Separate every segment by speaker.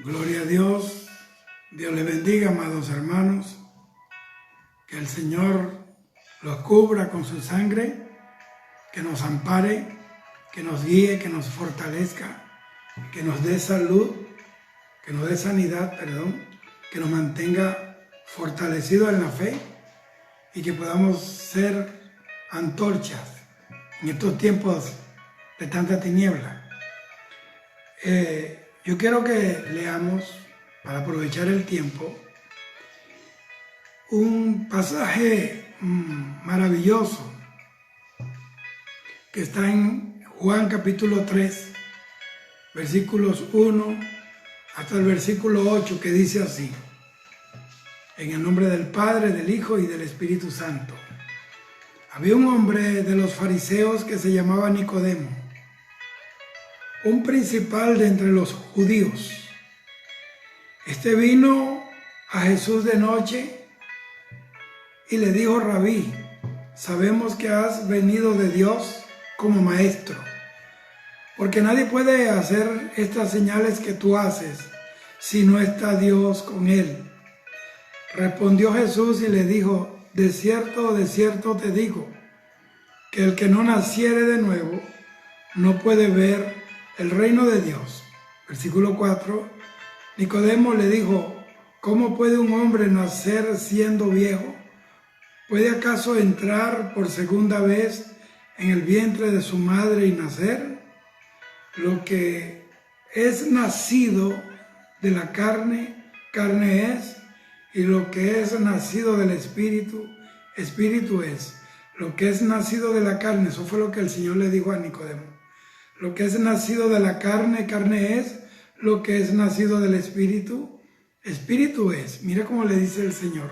Speaker 1: Gloria a Dios. Dios les bendiga, amados hermanos. Que el Señor los cubra con su sangre, que nos ampare, que nos guíe, que nos fortalezca, que nos dé salud, que nos dé sanidad, que nos mantenga fortalecidos en la fe y que podamos ser antorchas en estos tiempos de tanta tiniebla. Yo quiero que leamos, para aprovechar el tiempo, un pasaje maravilloso que está en Juan capítulo 3, versículos 1 hasta el versículo 8, que dice así: en el nombre del Padre, del Hijo y del Espíritu Santo. Había un hombre de los fariseos que se llamaba Nicodemo, un principal de entre los judíos. Este vino a Jesús de noche y le dijo: Rabí, sabemos que has venido de Dios como maestro, porque nadie puede hacer estas señales que tú haces si no está Dios con él. Respondió Jesús y le dijo: de cierto te digo, que el que no naciere de nuevo no puede ver el reino de Dios. Versículo 4, Nicodemo le dijo: ¿cómo puede un hombre nacer siendo viejo? ¿Puede acaso entrar por segunda vez en el vientre de su madre y nacer? Lo que es nacido de la carne, carne es, y lo que es nacido del Espíritu, Espíritu es. Lo que es nacido de la carne, eso fue lo que el Señor le dijo a Nicodemo. Lo que es nacido de la carne, carne es. Lo que es nacido del Espíritu, Espíritu es. Mira cómo le dice el Señor: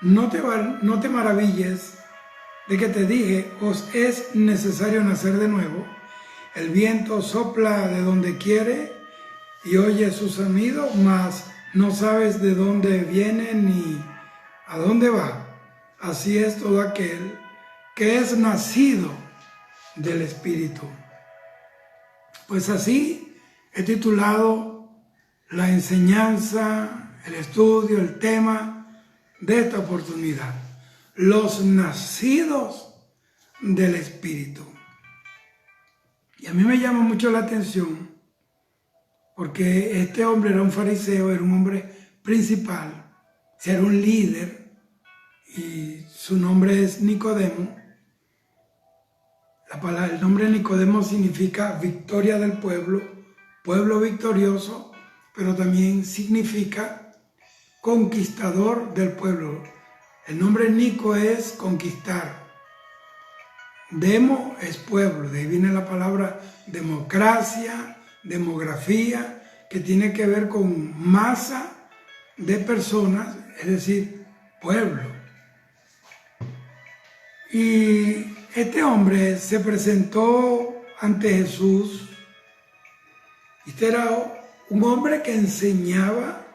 Speaker 1: no te maravilles de que te dije, os es necesario nacer de nuevo. El viento sopla de donde quiere y oye su sonido, mas no sabes de dónde viene ni a dónde va. Así es todo aquel que es nacido del Espíritu. Pues así he titulado la enseñanza, el estudio, el tema de esta oportunidad: los nacidos del Espíritu. Y a mí me llama mucho la atención porque este hombre era un fariseo, era un hombre principal, era un líder, y su nombre es Nicodemo. El nombre Nicodemo significa victoria del pueblo, pueblo victorioso, pero también significa conquistador del pueblo. El nombre Nico es conquistar. Demo es pueblo, de ahí viene la palabra democracia, demografía, que tiene que ver con masa de personas, es decir, pueblo. Y este hombre se presentó ante Jesús. Este era un hombre que enseñaba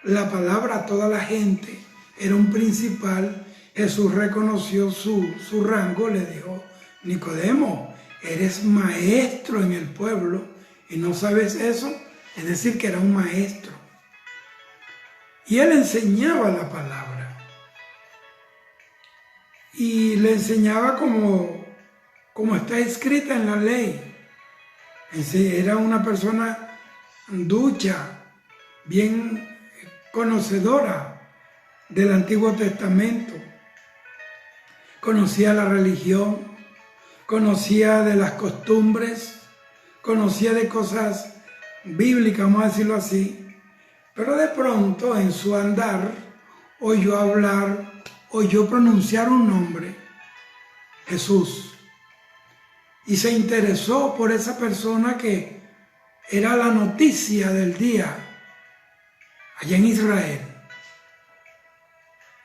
Speaker 1: la palabra a toda la gente, era un principal. Jesús reconoció su rango, le dijo: Nicodemo, eres maestro en el pueblo y no sabes eso. Es decir, que era un maestro. Y él enseñaba la palabra. Y le enseñaba como está escrita en la ley. Era una persona ducha, bien conocedora del Antiguo Testamento. Conocía la religión, conocía de las costumbres, conocía de cosas bíblicas, vamos a decirlo así. Pero de pronto en su andar oyó hablar, oyó pronunciar un nombre: Jesús. Y se interesó por esa persona que era la noticia del día allá en Israel.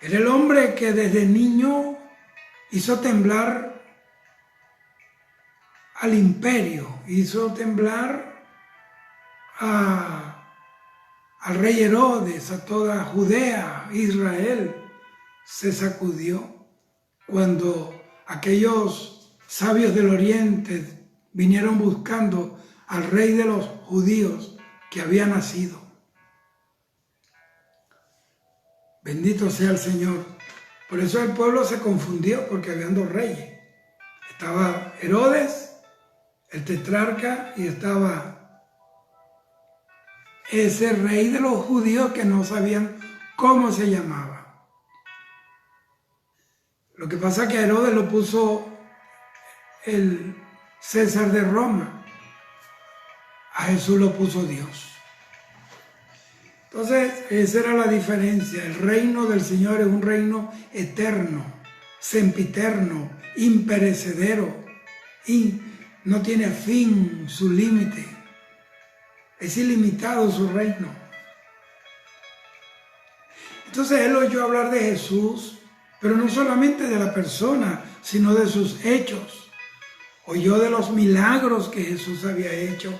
Speaker 1: Era el hombre que desde niño hizo temblar al imperio, hizo temblar al rey Herodes, a toda Judea, Israel. Se sacudió cuando aquellos sabios del oriente vinieron buscando al rey de los judíos que había nacido. Bendito sea el Señor. Por eso el pueblo se confundió, porque habían dos reyes. Estaba Herodes, el tetrarca, y estaba ese rey de los judíos que no sabían cómo se llamaba. Lo que pasa es que a Herodes lo puso el César de Roma. A Jesús lo puso Dios. Entonces, esa era la diferencia. El reino del Señor es un reino eterno, sempiterno, imperecedero, y no tiene fin su límite. Es ilimitado su reino. Entonces, él oyó hablar de Jesús, pero no solamente de la persona, sino de sus hechos. Oyó de los milagros que Jesús había hecho,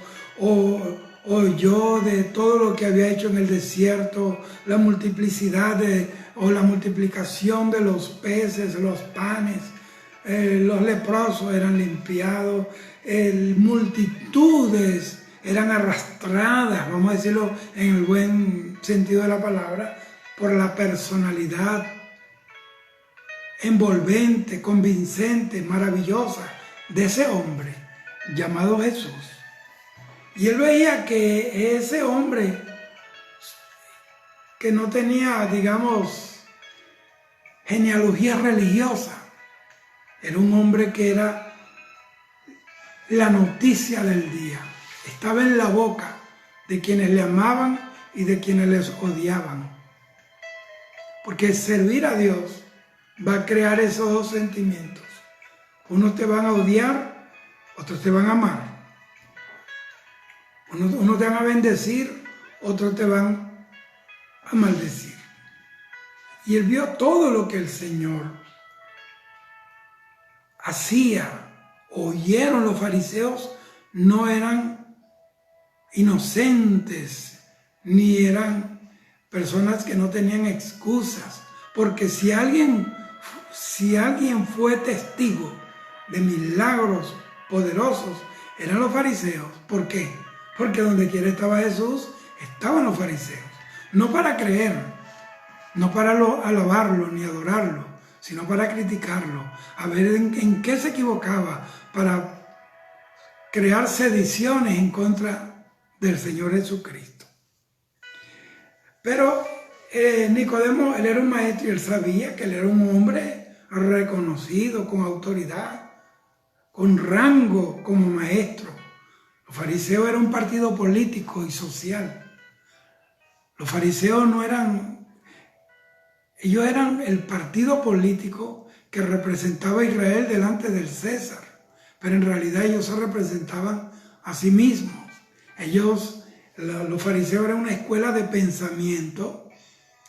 Speaker 1: oyó de todo lo que había hecho en el desierto, la multiplicidad o la multiplicación de los peces, los panes, los leprosos eran limpiados, multitudes eran arrastradas, vamos a decirlo en el buen sentido de la palabra, por la personalidad envolvente, convincente, maravillosa de ese hombre llamado Jesús. Y él veía que ese hombre que no tenía, digamos, genealogía religiosa, era un hombre que era la noticia del día. Estaba en la boca de quienes le amaban y de quienes les odiaban. Porque servir a Dios va a crear esos dos sentimientos. Unos te van a odiar, otros te van a amar. Unos te van a bendecir, otros te van a maldecir. Y él vio todo lo que el Señor hacía. Oyeron los fariseos, no eran inocentes, ni eran personas que no tenían excusas. Porque si alguien fue testigo de milagros poderosos, eran los fariseos. ¿Por qué? Porque donde quiera estaba Jesús, estaban los fariseos. No para creer, no para alabarlo ni adorarlo, sino para criticarlo, a ver en qué se equivocaba, para crear sediciones en contra del Señor Jesucristo. Pero Nicodemo, él era un maestro y él sabía que él era un hombre reconocido, con autoridad, con rango como maestro. Los fariseos eran un partido político y social. Los fariseos ellos eran el partido político que representaba a Israel delante del César, pero en realidad ellos se representaban a sí mismos. Los fariseos eran una escuela de pensamiento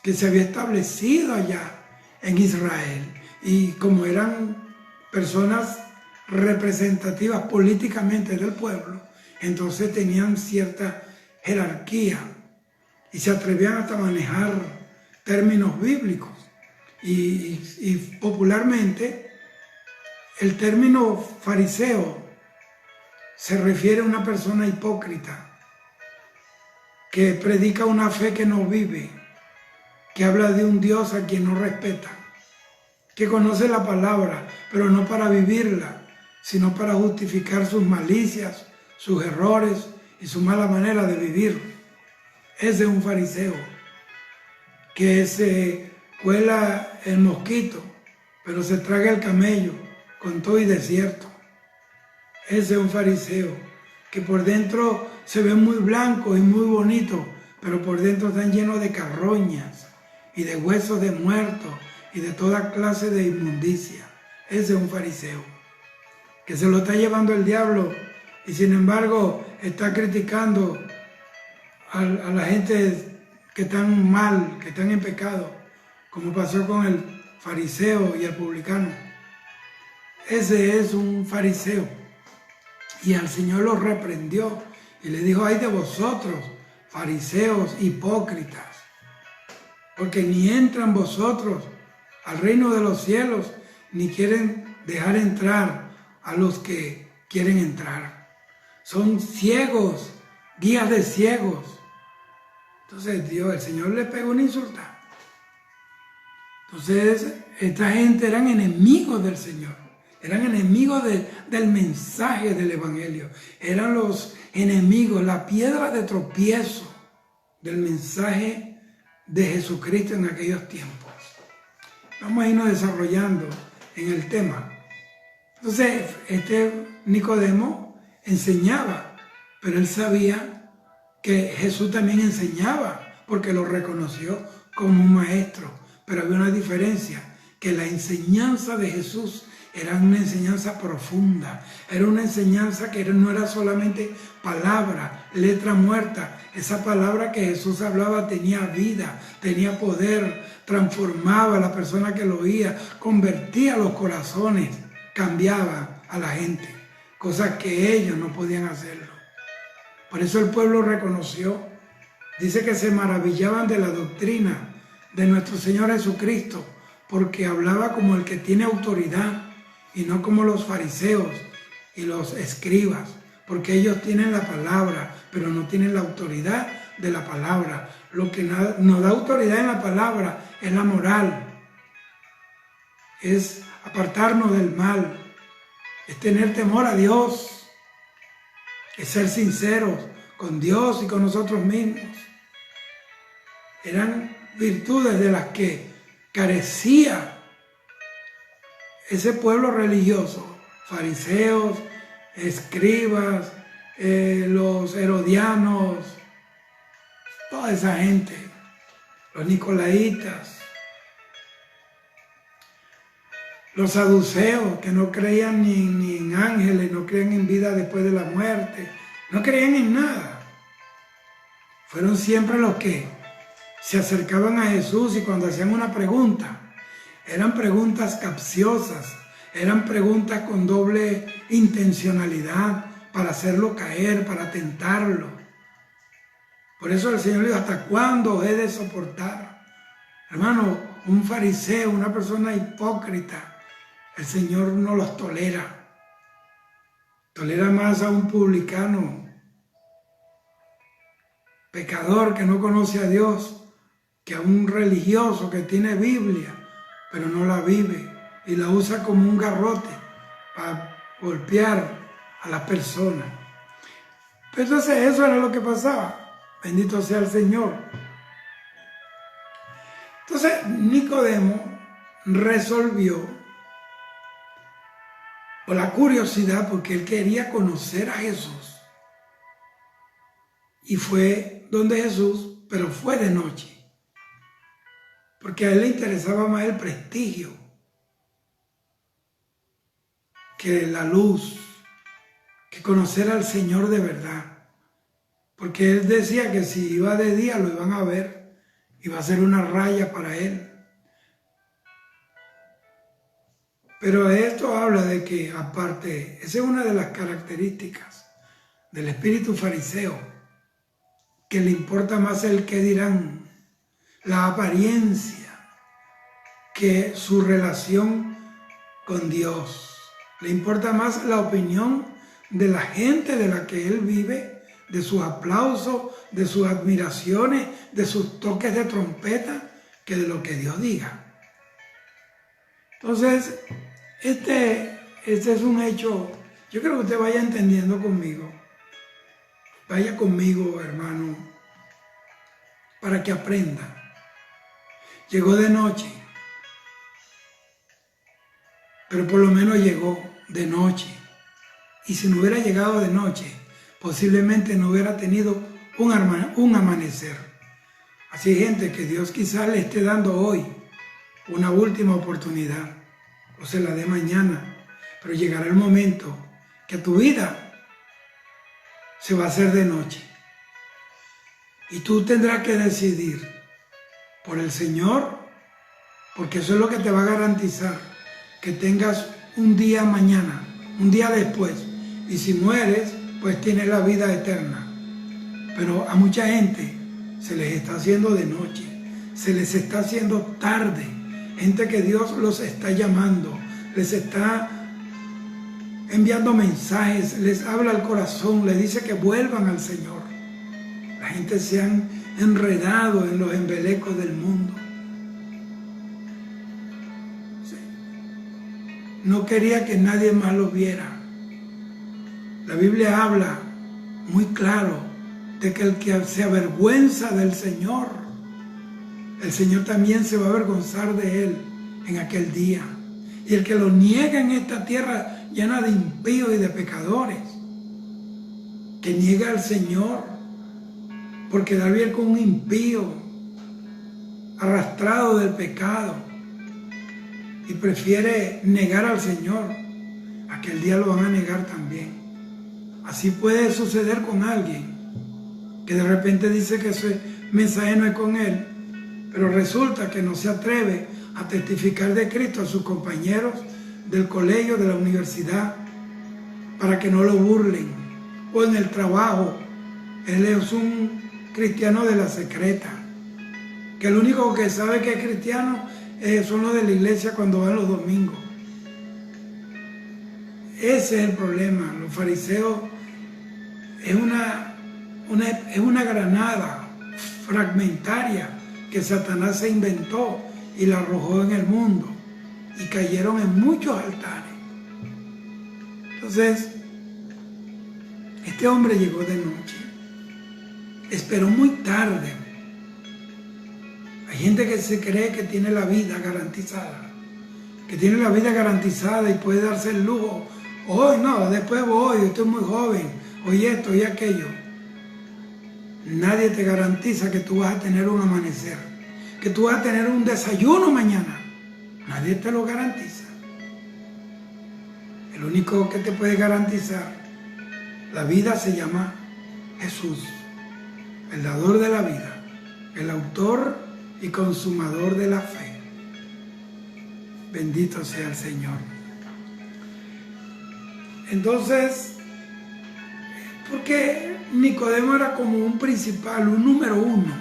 Speaker 1: que se había establecido allá en Israel, y como eran personas representativas políticamente del pueblo, entonces tenían cierta jerarquía y se atrevían hasta a manejar términos bíblicos. Y popularmente el término fariseo se refiere a una persona hipócrita que predica una fe que no vive, que habla de un Dios a quien no respeta, que conoce la palabra, pero no para vivirla, sino para justificar sus malicias, sus errores y su mala manera de vivir. Ese es un fariseo que se cuela el mosquito, pero se traga el camello con todo y desierto. Ese es un fariseo que por dentro se ve muy blanco y muy bonito, pero por dentro están llenos de carroñas y de huesos de muertos y de toda clase de inmundicia. Ese es un fariseo que se lo está llevando el diablo y sin embargo está criticando a la gente que están mal, que están en pecado, como pasó con el fariseo y el publicano. Ese es un fariseo. Y al Señor lo reprendió y le dijo: ay de vosotros, fariseos hipócritas, porque ni entran vosotros al reino de los cielos, ni quieren dejar entrar a los que quieren entrar. Son ciegos, guías de ciegos. Entonces el Señor le pegó una insulta. Entonces, esta gente eran enemigos del Señor, eran enemigos del mensaje del Evangelio, eran los enemigos, la piedra de tropiezo del mensaje de Jesucristo en aquellos tiempos. Vamos a irnos desarrollando en el tema. Entonces, este Nicodemo enseñaba, pero él sabía que Jesús también enseñaba, porque lo reconoció como un maestro. Pero había una diferencia, que la enseñanza de Jesús era una enseñanza profunda, era una enseñanza que no era solamente palabra, letra muerta. Esa palabra que Jesús hablaba tenía vida, tenía poder, transformaba a la persona que lo oía, convertía los corazones, cambiaba a la gente, cosas que ellos no podían hacerlo. Por eso el pueblo reconoció, dice que se maravillaban de la doctrina de nuestro Señor Jesucristo, porque hablaba como el que tiene autoridad y no como los fariseos y los escribas, porque ellos tienen la palabra, pero no tienen la autoridad de la palabra. Lo que nos da autoridad en la palabra es la moral, es apartarnos del mal, es tener temor a Dios, es ser sinceros con Dios y con nosotros mismos. Eran virtudes de las que carecía ese pueblo religioso, fariseos, escribas, los herodianos, toda esa gente, los nicolaitas, los saduceos, que no creían ni en ángeles, no creían en vida después de la muerte, no creían en nada. Fueron siempre los que se acercaban a Jesús y cuando hacían una pregunta, eran preguntas capciosas, eran preguntas con doble intencionalidad para hacerlo caer, para tentarlo. Por eso el Señor le dijo, ¿hasta cuándo he de soportar? Hermano, un fariseo, una persona hipócrita, el Señor no los tolera. Tolera más a un publicano, pecador que no conoce a Dios, que a un religioso que tiene Biblia, pero no la vive y la usa como un garrote para golpear a las personas. Pero entonces eso era lo que pasaba. Bendito sea el Señor. Entonces Nicodemo resolvió, por la curiosidad, porque él quería conocer a Jesús, y fue donde Jesús, pero fue de noche, porque a él le interesaba más el prestigio que la luz, que conocer al Señor de verdad. Porque él decía que si iba de día lo iban a ver, iba a ser una raya para él. Pero esto habla de que, aparte, esa es una de las características del espíritu fariseo, que le importa más el qué dirán, la apariencia, que su relación con Dios. Le importa más la opinión de la gente de la que él vive, de sus aplausos, de sus admiraciones, de sus toques de trompeta, que de lo que Dios diga. Entonces, este es un hecho, yo creo que usted vaya entendiendo conmigo. Vaya conmigo, hermano, para que aprenda. Llegó de noche, pero por lo menos llegó de noche. Y si no hubiera llegado de noche, posiblemente no hubiera tenido un amanecer. Así hay gente que Dios quizás le esté dando hoy una última oportunidad, o se la dé mañana, pero llegará el momento que tu vida se va a hacer de noche. Y tú tendrás que decidir por el Señor, porque eso es lo que te va a garantizar que tengas un día mañana, un día después. Y si mueres, pues tienes la vida eterna. Pero a mucha gente se les está haciendo de noche, se les está haciendo tarde. Gente que Dios los está llamando, les está enviando mensajes, les habla al corazón, les dice que vuelvan al Señor. La gente se han enredado en los embelecos del mundo. no quería que nadie más lo viera. La Biblia habla muy claro de que el que se avergüenza del Señor, el Señor también se va a avergonzar de él en aquel día. Y el que lo niega en esta tierra llena de impíos y de pecadores, que niega al Señor por quedar bien con un impío, arrastrado del pecado, y prefiere negar al Señor, aquel día lo van a negar también. Así puede suceder con alguien que de repente dice que ese mensaje no es con él, pero resulta que no se atreve a testificar de Cristo a sus compañeros del colegio, de la universidad, para que no lo burlen, o en el trabajo. Él es un cristiano de la secreta, que el único que sabe que es cristiano son los de la iglesia cuando van los domingos. Ese es el problema. Los fariseos es una granada fragmentaria que Satanás se inventó y la arrojó en el mundo, y cayeron en muchos altares. Entonces, este hombre llegó de noche, esperó muy tarde. Hay gente que se cree que tiene la vida garantizada, y puede darse el lujo. Hoy no, después voy, estoy muy joven, hoy esto y aquello. Nadie te garantiza que tú vas a tener un amanecer, que tú vas a tener un desayuno mañana. Nadie te lo garantiza. El único que te puede garantizar la vida se llama Jesús, el dador de la vida, el autor y consumador de la fe. Bendito sea el Señor. Entonces, porque Nicodemo era como un principal, un número uno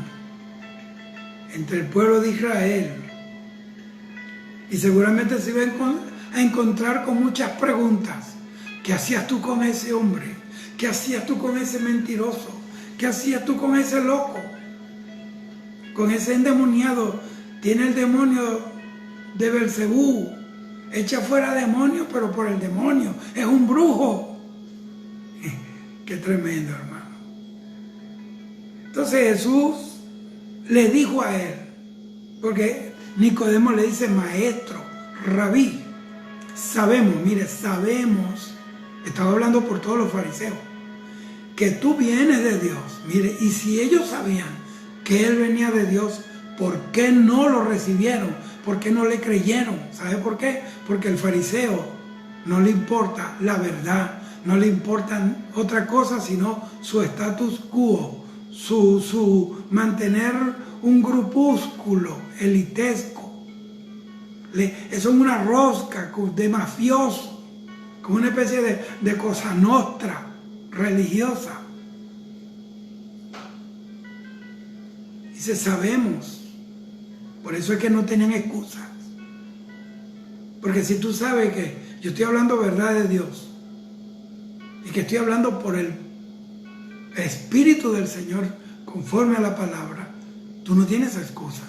Speaker 1: entre el pueblo de Israel, y seguramente se iba a encontrar con muchas preguntas. ¿Qué hacías tú con ese hombre? ¿Qué hacías tú con ese mentiroso? ¿Qué hacías tú con ese loco? Con ese endemoniado. Tiene el demonio de Belcebú. Echa fuera demonios, pero por el demonio. Es un brujo. Qué tremendo, hermano. Entonces Jesús le dijo a él, porque Nicodemo le dice maestro, rabí. Sabemos, estaba hablando por todos los fariseos, que tú vienes de Dios. Mire, y si ellos sabían que él venía de Dios, ¿por qué no lo recibieron? ¿Por qué no le creyeron? ¿Sabe por qué? Porque el fariseo no le importa la verdad, no le importa otra cosa sino su status quo, su mantener un grupúsculo elitesco. Eso es una rosca de mafioso, como una especie de cosa nostra religiosa. Dice, sabemos. Por eso es que no tenían excusas. Porque si tú sabes que yo estoy hablando verdad de Dios y que estoy hablando por el Espíritu del Señor conforme a la palabra, tú no tienes excusa.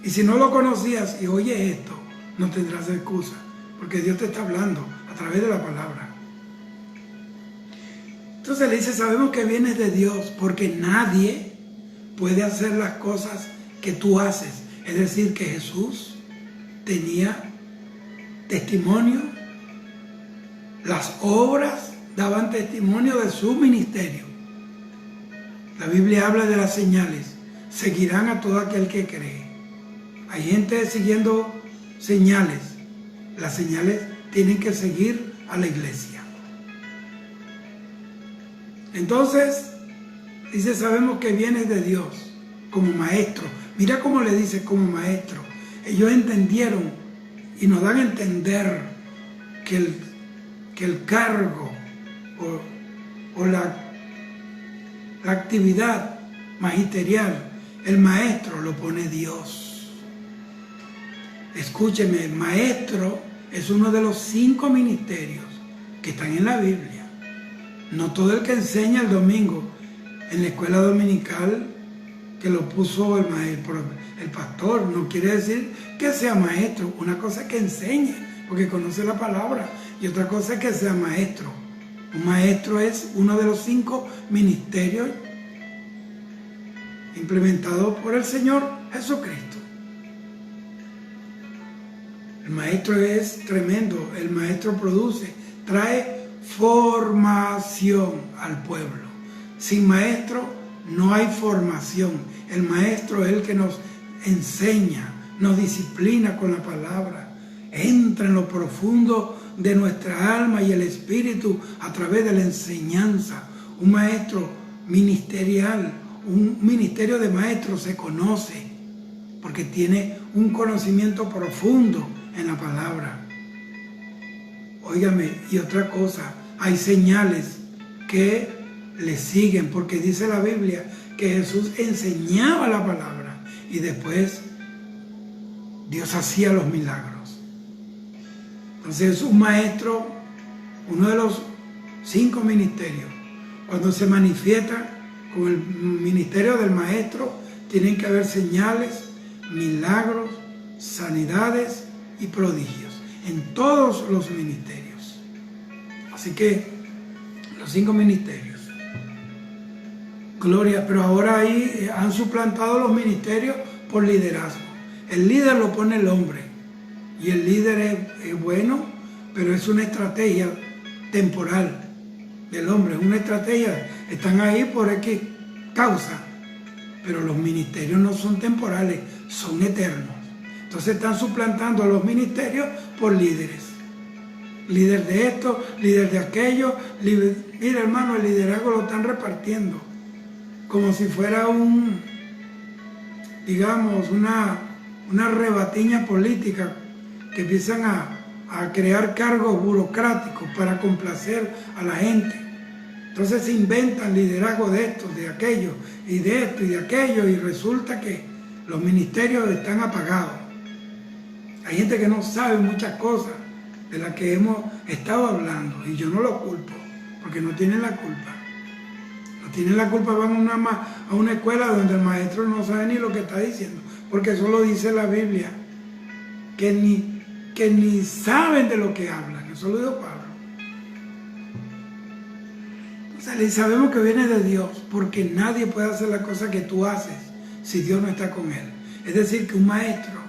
Speaker 1: Y si no lo conocías y oyes esto, no tendrás excusa, porque Dios te está hablando a través de la palabra. Entonces le dice, sabemos que vienes de Dios, porque nadie puede hacer las cosas que tú haces. Es decir, que Jesús tenía testimonio, las obras daban testimonio de su ministerio. La Biblia habla de las señales, seguirán a todo aquel que cree. Hay gente siguiendo señales. Las señales tienen que seguir a la iglesia. Entonces, dice, sabemos que vienes de Dios como maestro. Mira cómo le dice como maestro. Ellos entendieron y nos dan a entender que el cargo o la actividad magisterial, el maestro lo pone Dios. Escúcheme, el maestro es uno de los 5 ministerios que están en la Biblia. No todo el que enseña el domingo en la escuela dominical que lo puso el pastor, no quiere decir que sea maestro. Una cosa es que enseñe, porque conoce la palabra. Y otra cosa es que sea maestro. Un maestro es uno de los 5 ministerios implementados por el Señor Jesucristo. El maestro es tremendo. El maestro produce, trae formación al pueblo. Sin maestro no hay formación. El maestro es el que nos enseña, nos disciplina con la palabra, entra en lo profundo de nuestra alma y el espíritu a través de la enseñanza. Un maestro ministerial, un ministerio de maestros se conoce porque tiene un conocimiento profundo en la palabra. Óigame, y otra cosa, hay señales que le siguen, porque dice la Biblia que Jesús enseñaba la palabra y después Dios hacía los milagros. Entonces un maestro, uno de los 5 ministerios, cuando se manifiesta con el ministerio del maestro, tienen que haber señales, milagros, sanidades y prodigios en todos los ministerios. Así que los 5 ministerios. Gloria, pero ahora ahí han suplantado los ministerios por liderazgo. El líder lo pone el hombre y el líder es bueno, pero es una estrategia temporal del hombre, es una estrategia, están ahí por X causa, pero los ministerios no son temporales, son eternos. Entonces están suplantando a los ministerios por líderes. Líder de esto, líder de aquello. Mira, hermano, el liderazgo lo están repartiendo como si fuera digamos, una rebatiña política, que empiezan a crear cargos burocráticos para complacer a la gente. Entonces se inventan liderazgo de esto, de aquello, y de esto y de aquello, y resulta que los ministerios están apagados. Hay gente que no sabe muchas cosas de las que hemos estado hablando, y yo no lo culpo, porque no tienen la culpa. No tienen la culpa, van a una escuela donde el maestro no sabe ni lo que está diciendo, porque eso lo dice la Biblia, que ni saben de lo que hablan. Eso lo dijo Pablo. Entonces sabemos que viene de Dios, porque nadie puede hacer la cosa que tú haces si Dios no está con él. Es decir, que un maestro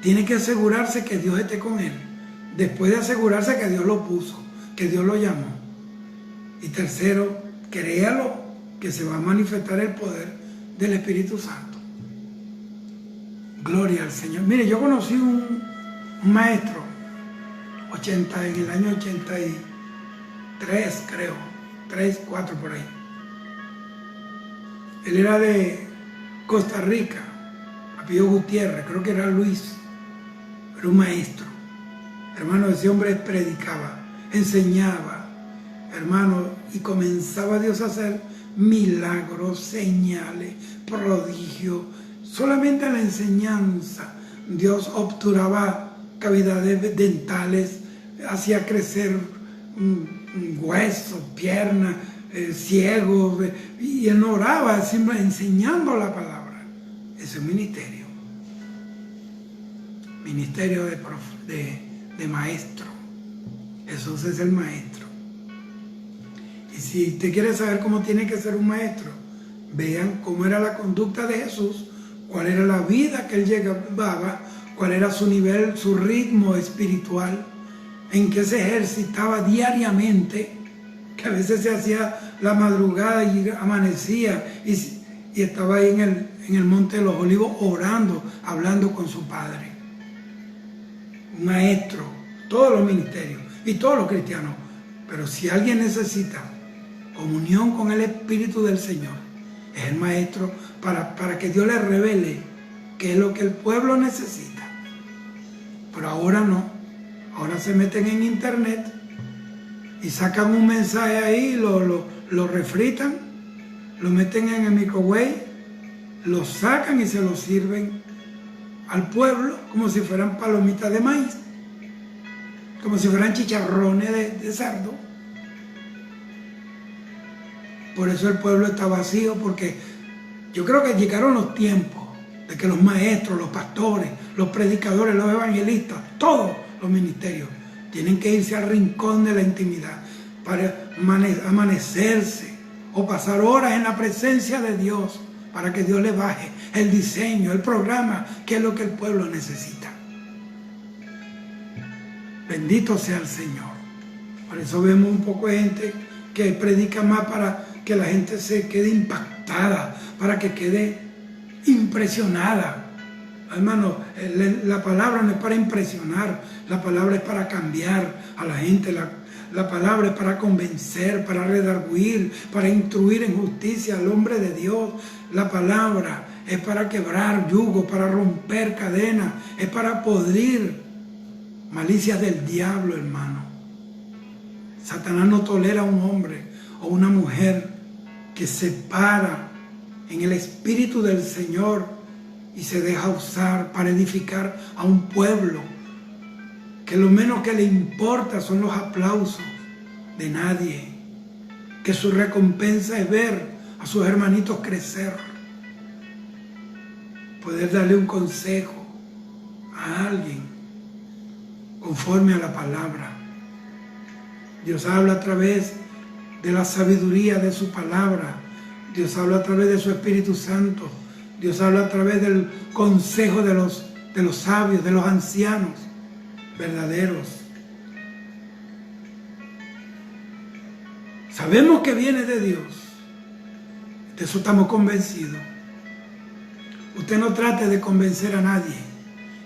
Speaker 1: tiene que asegurarse que Dios esté con él, después de asegurarse que Dios lo puso, que Dios lo llamó. Y tercero, créalo que se va a manifestar el poder del Espíritu Santo. Gloria al Señor. Mire, yo conocí un maestro en el año 83, creo, 3, 4 por ahí. Él era de Costa Rica, apellido Gutiérrez, creo que era Luis, era un maestro. Hermano, ese hombre predicaba, enseñaba, hermano, y comenzaba Dios a hacer milagros, señales, prodigios. Solamente en la enseñanza Dios obturaba cavidades dentales, hacía crecer huesos, piernas, ciegos, y él no oraba, sino enseñando la palabra. Ese es un ministerio. Ministerio de maestro. Jesús es el maestro. Y si usted quiere saber cómo tiene que ser un maestro, vean cómo era la conducta de Jesús, cuál era la vida que él llevaba, cuál era su nivel, su ritmo espiritual, en que se ejercitaba diariamente, que a veces se hacía la madrugada y amanecía y estaba ahí en el Monte de los Olivos orando, hablando con su Padre. Un maestro, todos los ministerios y todos los cristianos. Pero si alguien necesita comunión con el Espíritu del Señor, es el maestro para que Dios le revele qué es lo que el pueblo necesita. Pero ahora no. Ahora se meten en internet y sacan un mensaje ahí, lo refritan, lo meten en el microwave, lo sacan y se lo sirven al pueblo como si fueran palomitas de maíz, como si fueran chicharrones de cerdo. Por eso el pueblo está vacío, porque yo creo que llegaron los tiempos de que los maestros, los pastores, los predicadores, los evangelistas, todos los ministerios. Tienen que irse al rincón de la intimidad para amanecerse o pasar horas en la presencia de Dios para que Dios le baje el diseño, el programa, que es lo que el pueblo necesita. Bendito sea el Señor. Por eso vemos un poco de gente que predica más para que la gente se quede impactada, para que quede impresionada. Hermano, la palabra no es para impresionar, la palabra es para cambiar a la gente, la palabra es para convencer, para redarguir, para instruir en justicia al hombre de Dios. La palabra es para quebrar yugo, para romper cadenas, es para podrir malicias del diablo, hermano. Satanás no tolera a un hombre o una mujer que se para en el Espíritu del Señor y se deja usar para edificar a un pueblo que lo menos que le importa son los aplausos de nadie, que su recompensa es ver a sus hermanitos crecer, poder darle un consejo a alguien conforme a la palabra. Dios habla a través de la sabiduría de su palabra, Dios habla a través de su Espíritu Santo, Dios habla a través del consejo de los sabios, de los ancianos verdaderos. Sabemos que viene de Dios, de eso estamos convencidos. Usted no trate de convencer a nadie,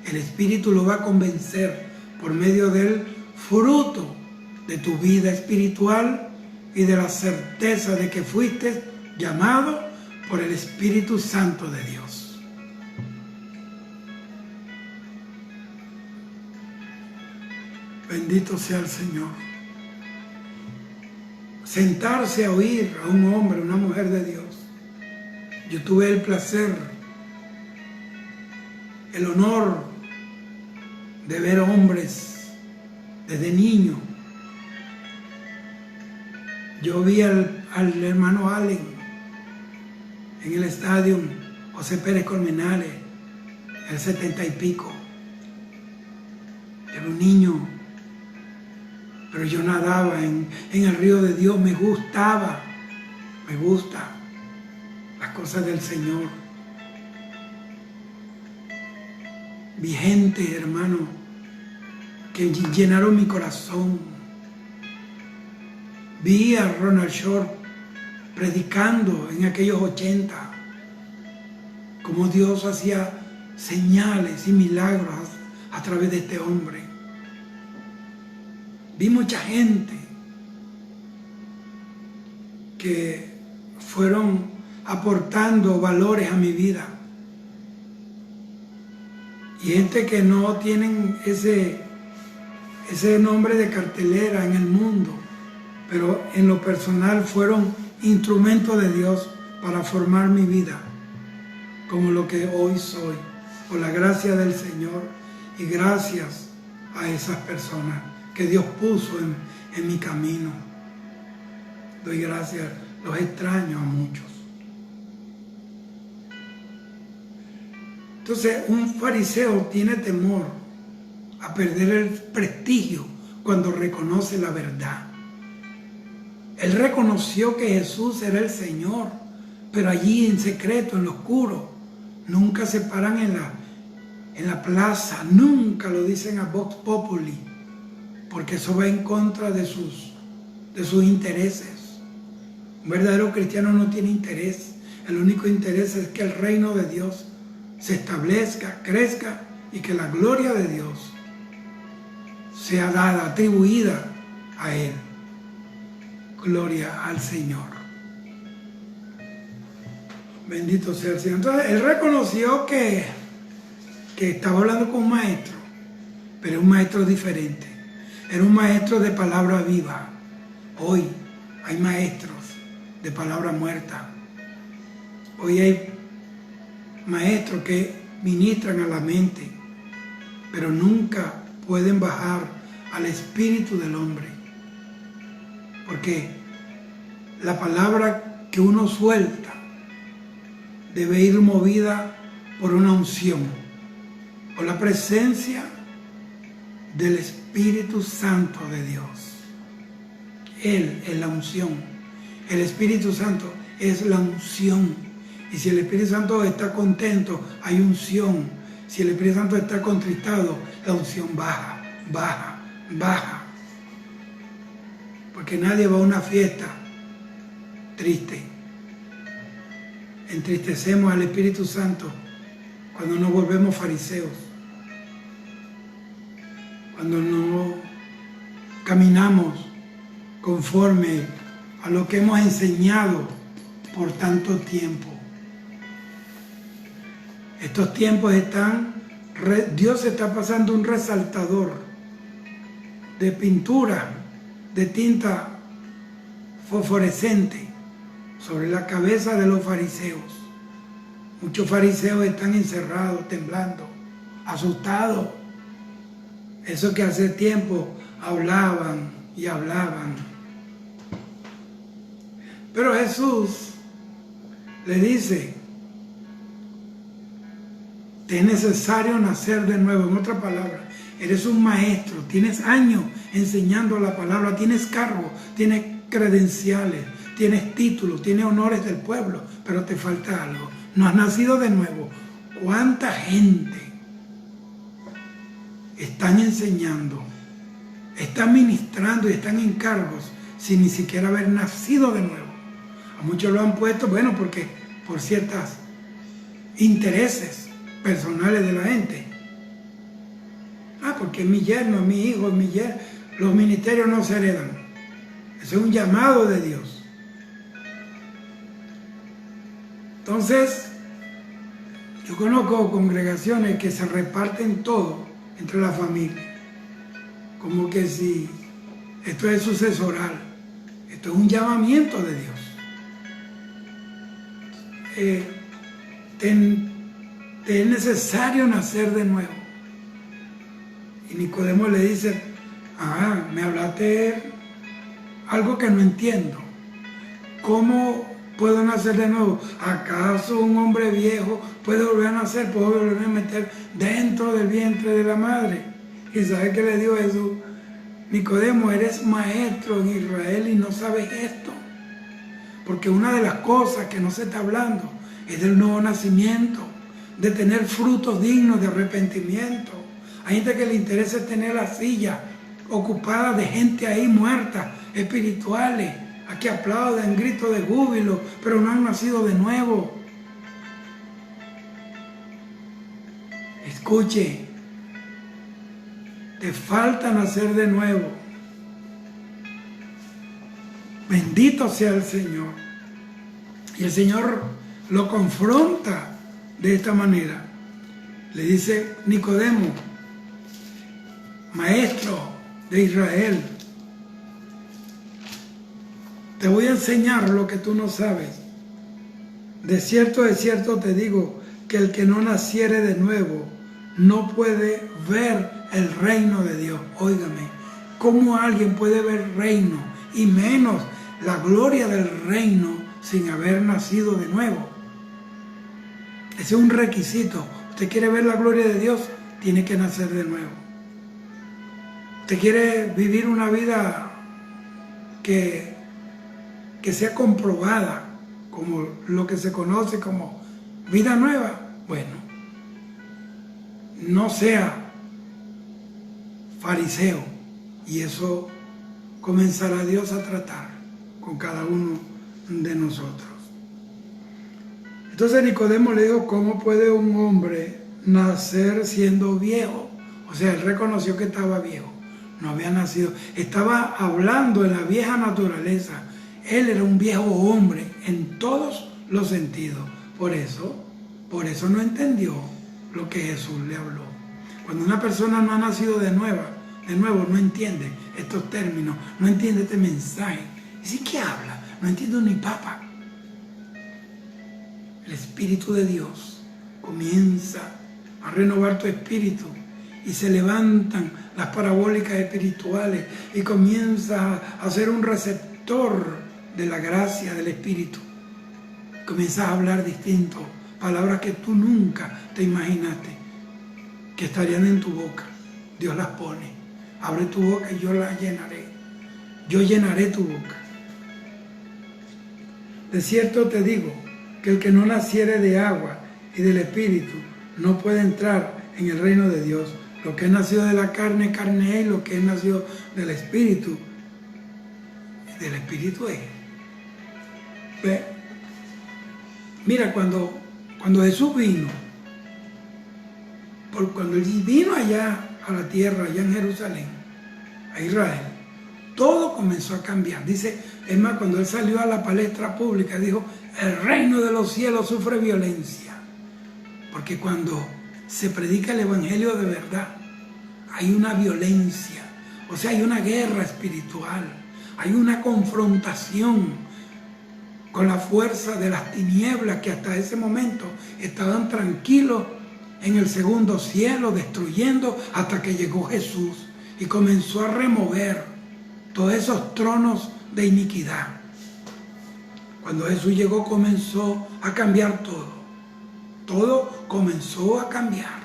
Speaker 1: el Espíritu lo va a convencer por medio del fruto de tu vida espiritual y de la certeza de que fuiste llamado por el Espíritu Santo de Dios. Bendito sea el Señor. Sentarse a oír a un hombre, una mujer de Dios. Yo tuve el placer, el honor de ver hombres desde niño. Yo vi al hermano Allen en el estadio José Pérez Colmenares, el 70 y pico. Era un niño, pero yo nadaba en el río de Dios, me gusta las cosas del Señor. Vi gente, hermano, que llenaron mi corazón. Vi a Ronald Short predicando en aquellos 80, como Dios hacía señales y milagros a través de este hombre. Vi mucha gente que fueron aportando valores a mi vida. Y gente que no tienen ese nombre de cartelera en el mundo, pero en lo personal fueron instrumentos de Dios para formar mi vida como lo que hoy soy, por la gracia del Señor y gracias a esas personas que Dios puso en mi camino. Doy gracias, los extraño a muchos. Entonces, un fariseo tiene temor a perder el prestigio cuando reconoce la verdad. Él reconoció que Jesús era el Señor, pero allí en secreto, en lo oscuro, nunca se paran en la plaza, nunca lo dicen a Vox Populi, porque eso va en contra de sus intereses. Un verdadero cristiano no tiene interés, el único interés es que el reino de Dios se establezca, crezca y que la gloria de Dios sea dada, atribuida a Él. Gloria al Señor. Bendito sea el Señor. Entonces, él reconoció que estaba hablando con un maestro, pero un maestro diferente. Era un maestro de palabra viva. Hoy hay maestros de palabra muerta. Hoy hay maestros que ministran a la mente, pero nunca pueden bajar al espíritu del hombre. Porque la palabra que uno suelta debe ir movida por una unción, por la presencia del Espíritu Santo de Dios. Él es la unción. El Espíritu Santo es la unción. Y si el Espíritu Santo está contento, hay unción. Si el Espíritu Santo está contristado, la unción baja, baja, baja. Porque nadie va a una fiesta triste. Entristecemos al Espíritu Santo cuando nos volvemos fariseos. Cuando no caminamos conforme a lo que hemos enseñado por tanto tiempo. Estos tiempos Dios está pasando un resaltador de pintura, de tinta fosforescente sobre la cabeza de los fariseos. Muchos fariseos están encerrados, temblando, asustados. Eso que hace tiempo hablaban y hablaban. Pero Jesús le dice, te es necesario nacer de nuevo. En otra palabra, eres un maestro, tienes años enseñando la palabra, tienes cargo, tienes credenciales, tienes títulos, tienes honores del pueblo, pero te falta algo. No has nacido de nuevo. ¿Cuánta gente están enseñando, están ministrando y están en cargos sin ni siquiera haber nacido de nuevo? A muchos lo han puesto, bueno, porque por ciertos intereses personales de la gente. Porque es mi yerno, es mi hijo, es mi yerno. Los ministerios no se heredan. Eso es un llamado de Dios. Entonces, yo conozco congregaciones que se reparten todo entre la familia. Como que si esto es sucesoral. Esto es un llamamiento de Dios. Te es necesario nacer de nuevo. Y Nicodemo le dice, me hablaste algo que no entiendo. ¿Cómo puedo nacer de nuevo? ¿Acaso un hombre viejo puede volver a nacer? ¿Puede volver a meter dentro del vientre de la madre? ¿Y sabes qué le dijo Jesús? Nicodemo, eres maestro en Israel y no sabes esto. Porque una de las cosas que no se está hablando es del nuevo nacimiento, de tener frutos dignos de arrepentimiento. Hay gente que le interesa tener la silla ocupada de gente ahí muerta, espirituales, a que aplauden, gritos de júbilo, pero no han nacido de nuevo. Escuche, te falta nacer de nuevo. Bendito sea el Señor. Y el Señor lo confronta de esta manera. Le dice, Nicodemo, maestro de Israel, te voy a enseñar lo que tú no sabes. De cierto te digo, que el que no naciere de nuevo no puede ver el reino de Dios. Óigame, ¿cómo alguien puede ver reino y menos la gloria del reino sin haber nacido de nuevo? Ese es un requisito. Usted quiere ver la gloria de Dios, tiene que nacer de nuevo. Usted quiere vivir una vida que sea comprobada como lo que se conoce como vida nueva. Bueno, no sea fariseo, y eso comenzará Dios a tratar con cada uno de nosotros. Entonces Nicodemo le dijo, ¿cómo puede un hombre nacer siendo viejo? O sea, él reconoció que estaba viejo, no había nacido, estaba hablando en la vieja naturaleza. Él era un viejo hombre en todos los sentidos. Por eso no entendió lo que Jesús le habló. Cuando una persona no ha nacido de nuevo, no entiende estos términos, no entiende este mensaje. ¿Y qué habla? No entiendo ni papa. El Espíritu de Dios comienza a renovar tu espíritu y se levantan las parabólicas espirituales y comienza a ser un receptor de la gracia del Espíritu. Comienzas a hablar distinto, palabras que tú nunca te imaginaste que estarían en tu boca. Dios las pone. abre tu boca y yo la llenaré. Yo llenaré tu boca. De cierto te digo, que el que no naciere de agua y del Espíritu no puede entrar en el reino de Dios. Lo que es nacido de la carne, carne es, y lo que es nacido del Espíritu es. ¿Ve? Mira, cuando Jesús vino, cuando Él vino allá a la tierra, allá en Jerusalén, a Israel, todo comenzó a cambiar. Dice, es más, cuando Él salió a la palestra pública, dijo, el reino de los cielos sufre violencia. Porque cuando se predica el evangelio de verdad, hay una violencia, o sea, hay una guerra espiritual, hay una confrontación con la fuerza de las tinieblas que hasta ese momento estaban tranquilos en el segundo cielo, destruyendo, hasta que llegó Jesús y comenzó a remover todos esos tronos de iniquidad. Cuando Jesús llegó, comenzó a cambiar todo. Todo comenzó a cambiar.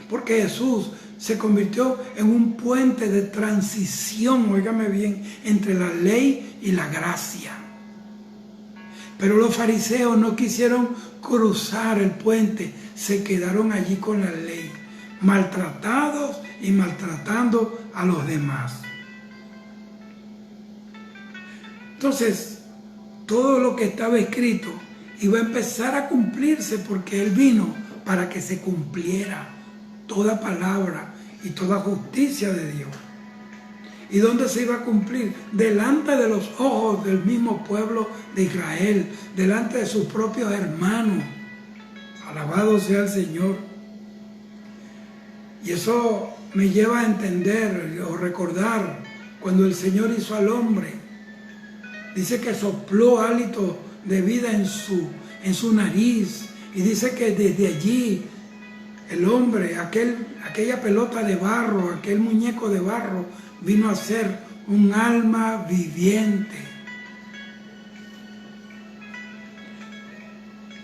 Speaker 1: Porque Jesús se convirtió en un puente de transición, óigame bien, entre la ley y la gracia. Pero los fariseos no quisieron cruzar el puente, se quedaron allí con la ley, maltratados y maltratando a los demás. Entonces, todo lo que estaba escrito iba a empezar a cumplirse, porque Él vino para que se cumpliera toda palabra y toda justicia de Dios. ¿Y dónde se iba a cumplir? Delante de los ojos del mismo pueblo de Israel, delante de sus propios hermanos. Alabado sea el Señor. Y eso me lleva a entender o recordar cuando el Señor hizo al hombre. Dice que sopló hálito de vida en su nariz, y dice que desde allí el hombre, aquella pelota de barro, aquel muñeco de barro, vino a ser un alma viviente.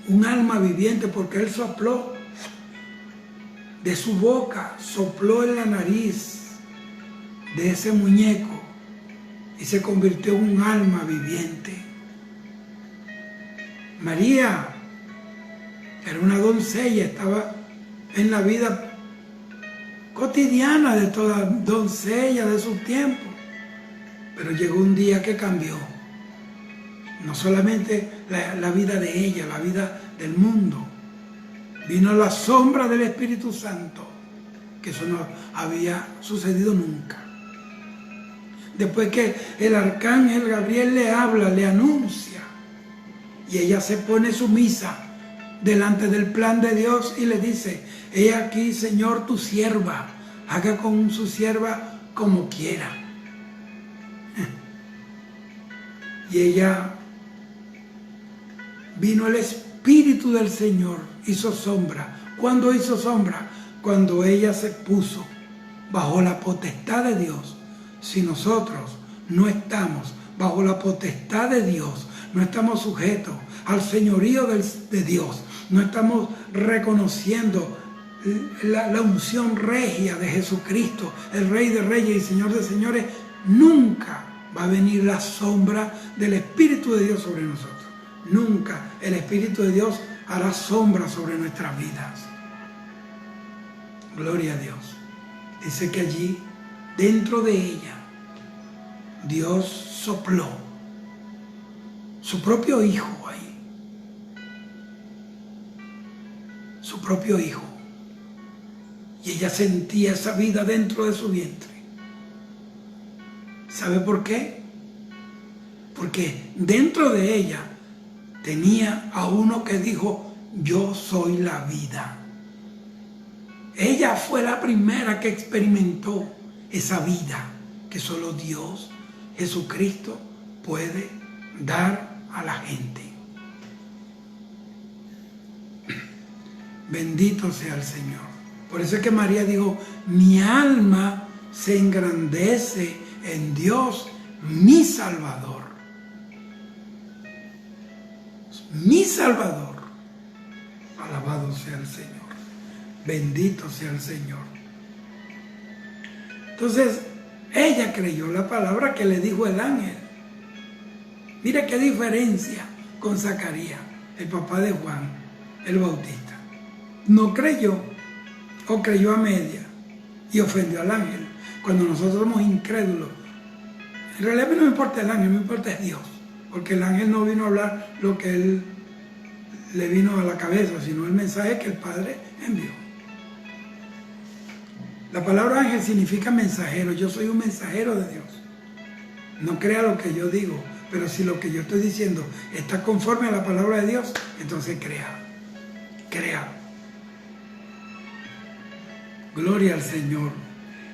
Speaker 1: Un alma viviente, porque Él sopló de su boca, sopló en la nariz de ese muñeco y se convirtió en un alma viviente. María era una doncella, estaba en la vida cotidiana de toda doncella de su tiempo, pero llegó un día que cambió, no solamente la vida de ella, la vida del mundo. Vino la sombra del Espíritu Santo, que eso no había sucedido nunca. Después que el arcángel Gabriel le habla, le anuncia, y ella se pone sumisa delante del plan de Dios y le dice, he aquí, Señor, tu sierva, haga con su sierva como quiera. Y ella, vino el Espíritu del Señor, hizo sombra. ¿Cuándo hizo sombra? Cuando ella se puso bajo la potestad de Dios. Si nosotros no estamos bajo la potestad de Dios, no estamos sujetos al señorío de Dios, no estamos reconociendo la unción regia de Jesucristo, el Rey de Reyes y Señor de Señores, nunca va a venir la sombra del Espíritu de Dios sobre nosotros. Nunca el Espíritu de Dios hará sombra sobre nuestras vidas. Gloria a Dios. Dice que allí, dentro de ella, Dios sopló su propio Hijo ahí. Su propio Hijo. Y ella sentía esa vida dentro de su vientre. ¿Sabe por qué? Porque dentro de ella tenía a uno que dijo, yo soy la vida. Ella fue la primera que experimentó esa vida que solo Dios, Jesucristo, puede dar a la gente. Bendito sea el Señor. Por eso es que María dijo, mi alma se engrandece en Dios, mi Salvador. Mi Salvador. Alabado sea el Señor. Bendito sea el Señor. Entonces, ella creyó la palabra que le dijo el ángel. Mira qué diferencia con Zacarías, el papá de Juan, el Bautista. No creyó, o creyó a media, y ofendió al ángel. Cuando nosotros somos incrédulos, en realidad no me importa el ángel, me importa es Dios. Porque el ángel no vino a hablar lo que él le vino a la cabeza, sino el mensaje que el Padre envió. La palabra ángel significa mensajero. Yo soy un mensajero de Dios. No crea lo que yo digo, pero si lo que yo estoy diciendo está conforme a la palabra de Dios, entonces crea. Crea. Gloria al Señor.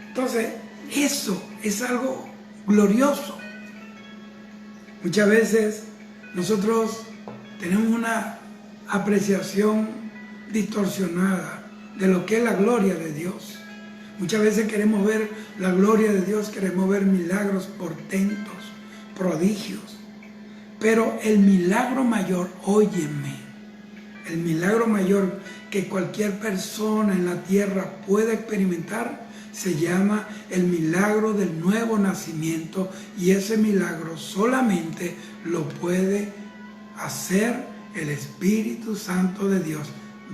Speaker 1: Entonces, eso es algo glorioso. Muchas veces nosotros tenemos una apreciación distorsionada de lo que es la gloria de Dios. Muchas veces queremos ver la gloria de Dios, queremos ver milagros, portentos, prodigios. Pero el milagro mayor, óyeme, el milagro mayor que cualquier persona en la tierra pueda experimentar se llama el milagro del nuevo nacimiento, y ese milagro solamente lo puede hacer el Espíritu Santo de Dios.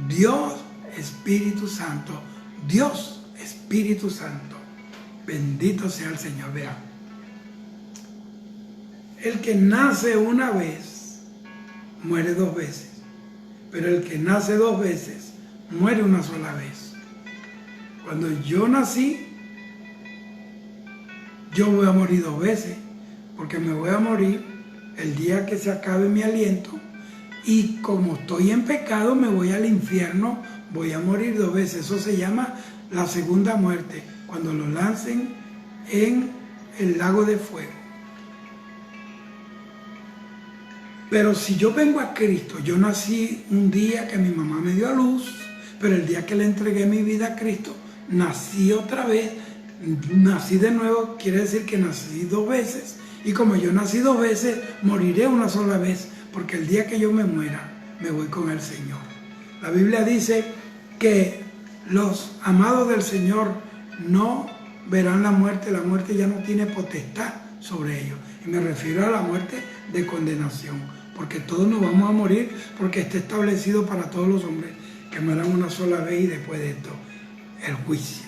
Speaker 1: Dios, Espíritu Santo. Dios, Espíritu Santo. Bendito sea el Señor. Vean. El que nace una vez, muere dos veces. Pero el que nace dos veces, muere una sola vez. Cuando yo nací, yo voy a morir dos veces, porque me voy a morir el día que se acabe mi aliento, y como estoy en pecado, me voy al infierno, voy a morir dos veces. Eso se llama la segunda muerte, cuando lo lancen en el lago de fuego. Pero si yo vengo a Cristo, yo nací un día que mi mamá me dio a luz, pero el día que le entregué mi vida a Cristo, nací otra vez, nací de nuevo, quiere decir que nací dos veces, y como yo nací dos veces, moriré una sola vez, porque el día que yo me muera, me voy con el Señor. La Biblia dice que los amados del Señor no verán la muerte ya no tiene potestad sobre ellos, y me refiero a la muerte de condenación, porque todos nos vamos a morir, porque está establecido para todos los hombres que mueran una sola vez, y después de esto, el juicio.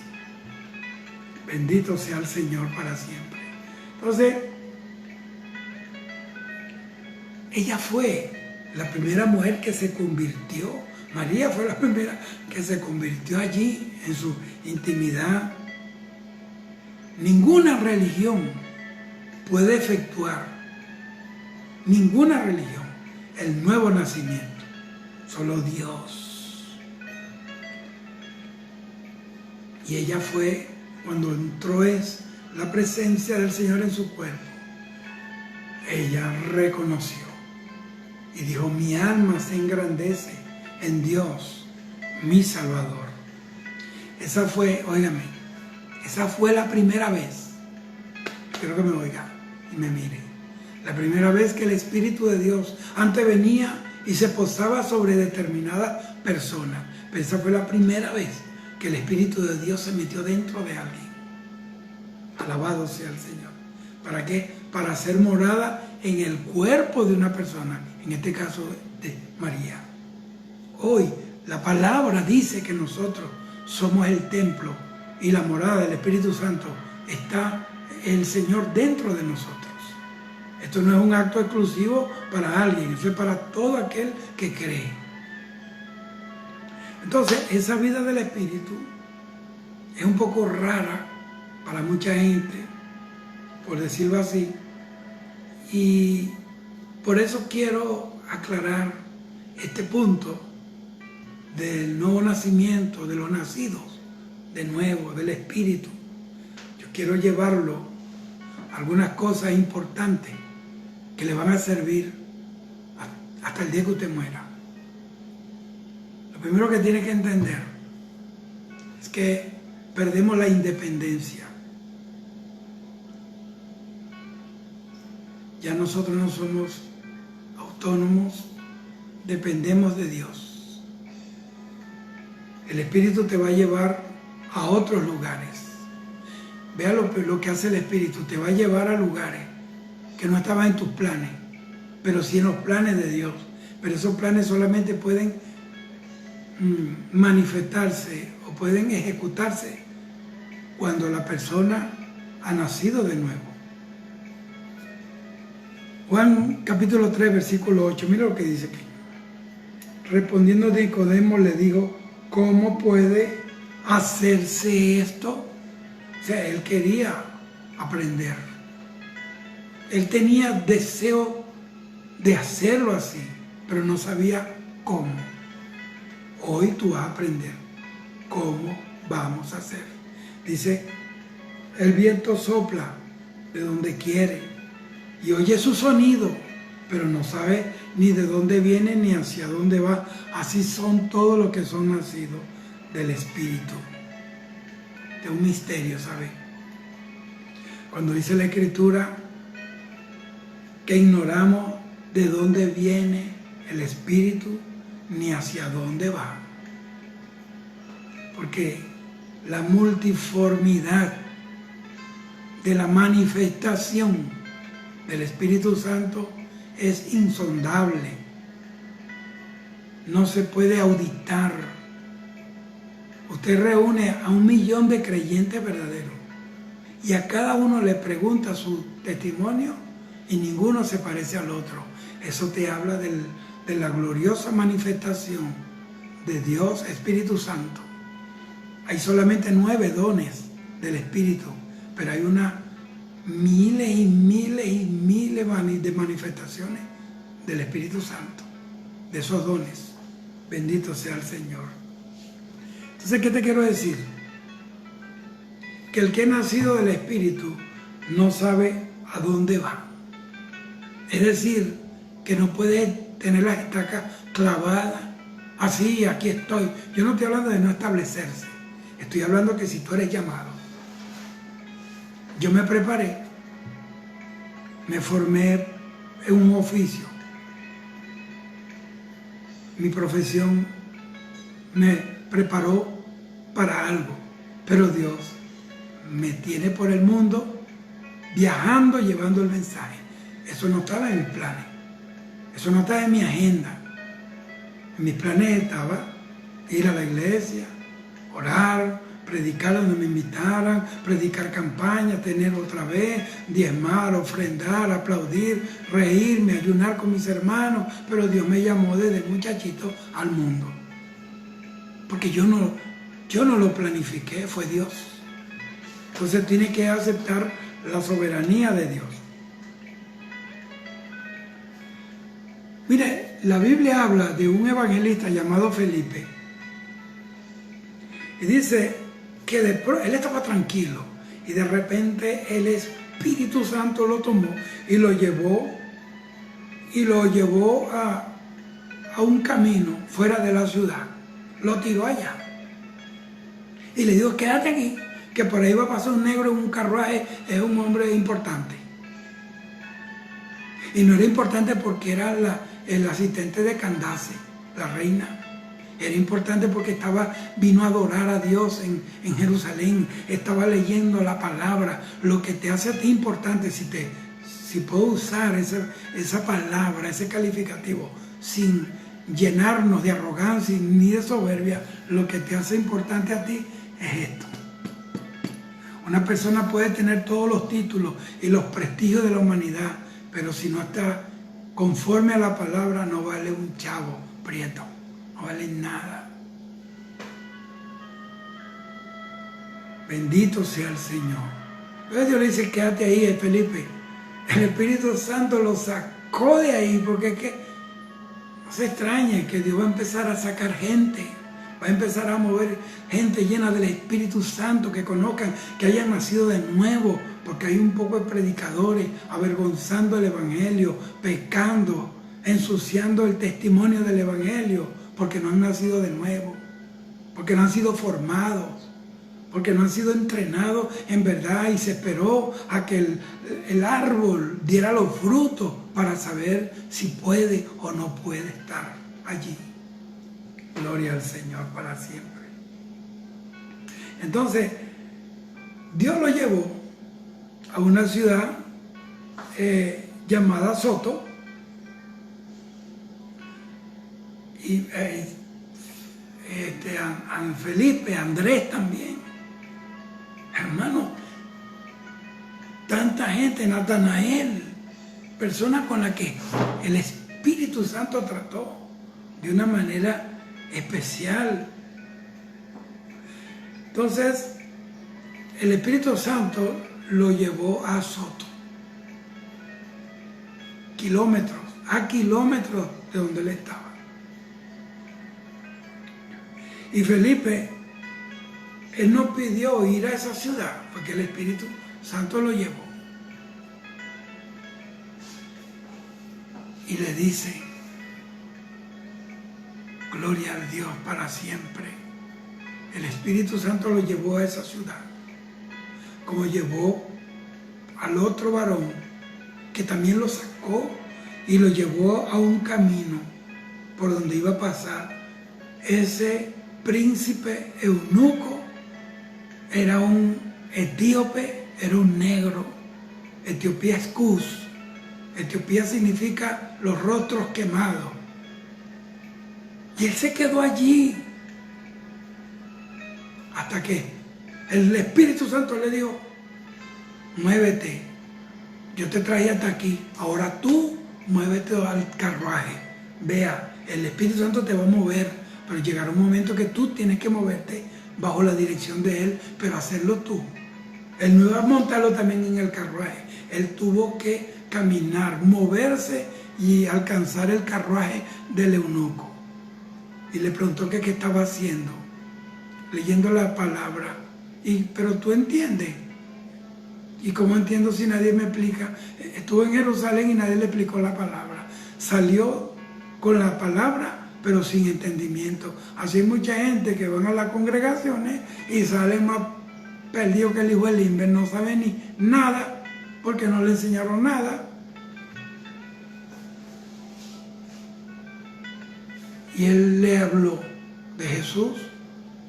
Speaker 1: Bendito sea el Señor para siempre. Entonces, ella fue la primera mujer que se convirtió. María fue la primera que se convirtió allí en su intimidad. Ninguna religión puede efectuar, ninguna religión, el nuevo nacimiento. Solo Dios. Y ella fue, cuando entró la presencia del Señor en su cuerpo, ella reconoció y dijo: mi alma se engrandece en Dios, mi Salvador. Esa fue, óigame, esa fue la primera vez, quiero que me oiga y me mire, la primera vez que el Espíritu de Dios antes venía y se posaba sobre determinada persona, pero esa fue la primera vez que el Espíritu de Dios se metió dentro de alguien. Alabado sea el Señor. ¿Para qué? Para hacer morada en el cuerpo de una persona, en este caso de María. Hoy la palabra dice que nosotros somos el templo y la morada del Espíritu Santo. Está el Señor dentro de nosotros. Esto no es un acto exclusivo para alguien, eso es para todo aquel que cree. Entonces, esa vida del Espíritu es un poco rara para mucha gente, por decirlo así, y por eso quiero aclarar este punto del nuevo nacimiento, de los nacidos de nuevo, del Espíritu. Yo quiero llevarlo a algunas cosas importantes que le van a servir hasta el día que usted muera. Lo primero que tiene que entender es que perdemos la independencia. Ya nosotros no somos autónomos, dependemos de Dios. El Espíritu te va a llevar a otros lugares. Vea lo que hace el Espíritu. Te va a llevar a lugares que no estaban en tus planes, pero sí en los planes de Dios. Pero esos planes solamente pueden manifestarse o pueden ejecutarse cuando la persona ha nacido de nuevo. Juan capítulo 3, versículo 8. Mira lo que dice aquí. Respondiendo Nicodemo le dijo, ¿cómo puede hacerse esto? O sea, él quería aprender. Él tenía deseo de hacerlo así, pero no sabía cómo. Hoy tú vas a aprender cómo vamos a hacer. Dice, el viento sopla de donde quiere y oye su sonido, pero no sabe ni de dónde viene ni hacia dónde va. Así son todos los que son nacidos del Espíritu. De un misterio, ¿sabe? Cuando dice la Escritura que ignoramos de dónde viene el Espíritu ni hacia dónde va. Porque la multiformidad de la manifestación del Espíritu Santo es insondable. No se puede auditar. Usted reúne a 1 millón de creyentes verdaderos y a cada uno le pregunta su testimonio y ninguno se parece al otro. Eso te habla de la gloriosa manifestación de Dios Espíritu Santo. Hay solamente 9 dones del Espíritu, pero hay miles y miles y miles de manifestaciones del Espíritu Santo, de esos dones. Bendito sea el Señor. Entonces, ¿qué te quiero decir? Que el que ha nacido del Espíritu no sabe a dónde va. Es decir, que no puede tener las estacas clavadas, así, aquí estoy. Yo no estoy hablando de no establecerse. Estoy hablando que si tú eres llamado. Yo me preparé, me formé en un oficio. Mi profesión me preparó para algo, pero Dios me tiene por el mundo viajando, llevando el mensaje. Eso no estaba en mis planes, eso no estaba en mi agenda. En mis planes estaba ir a la iglesia, orar, predicar donde me invitaran, predicar campañas, tener otra vez, diezmar, ofrendar, aplaudir, reírme, ayunar con mis hermanos, pero Dios me llamó desde muchachito al mundo. Porque yo no lo planifiqué, fue Dios. Entonces tiene que aceptar la soberanía de Dios. Mire, la Biblia habla de un evangelista llamado Felipe. Y dice que él estaba tranquilo y de repente el Espíritu Santo lo tomó y lo llevó a un camino fuera de la ciudad. Lo tiró allá. Y le dijo, quédate aquí, que por ahí va a pasar un negro en un carruaje, es un hombre importante. Y no era importante porque era el asistente de Candace, la reina. Era importante porque vino a adorar a Dios en Jerusalén, estaba leyendo la palabra. Lo que te hace a ti importante, si puedo usar esa palabra, ese calificativo, sin llenarnos de arrogancia ni de soberbia, lo que te hace importante a ti es esto. Una persona puede tener todos los títulos y los prestigios de la humanidad, pero si no está conforme a la palabra, no vale un chavo prieto, no vale nada. Bendito sea el Señor. Entonces Dios le dice, quédate ahí, Felipe. El Espíritu Santo lo sacó de ahí, porque es que no se extrañe que Dios va a empezar a sacar gente. Va a empezar a mover gente llena del Espíritu Santo, que conozcan, que hayan nacido de nuevo, porque hay un poco de predicadores avergonzando el Evangelio, pecando, ensuciando el testimonio del Evangelio, porque no han nacido de nuevo, porque no han sido formados, porque no han sido entrenados en verdad y se esperó a que el árbol diera los frutos para saber si puede o no puede estar allí. Gloria al Señor para siempre. Entonces, Dios lo llevó a una ciudad llamada Soto, y a Felipe, Andrés también, hermano, tanta gente, Natanael, personas con las que el Espíritu Santo trató de una manera especial. Entonces, el Espíritu Santo lo llevó a Soto, a kilómetros de donde él estaba. Y Felipe, él no pidió ir a esa ciudad, porque el Espíritu Santo lo llevó. Y le dice, gloria a Dios para siempre. El Espíritu Santo lo llevó a esa ciudad, como llevó al otro varón, que también lo sacó y lo llevó a un camino por donde iba a pasar ese príncipe eunuco. Era un etíope, era un negro. Etiopía es Cus. Etiopía significa los rostros quemados. Y él se quedó allí hasta que el Espíritu Santo le dijo, muévete, yo te traía hasta aquí, ahora tú muévete al carruaje. Vea, el Espíritu Santo te va a mover, pero llegará un momento que tú tienes que moverte bajo la dirección de Él, pero hacerlo tú. Él no iba a montarlo también en el carruaje, él tuvo que caminar, moverse y alcanzar el carruaje del eunuco. Y le preguntó que qué estaba haciendo, leyendo la palabra. Pero tú entiendes. ¿Y cómo entiendo si nadie me explica? Estuvo en Jerusalén y nadie le explicó la palabra. Salió con la palabra, pero sin entendimiento. Así hay mucha gente que van a las congregaciones y salen más perdidos que el hijo del Limber. No saben ni nada porque no le enseñaron nada. Y él le habló de Jesús,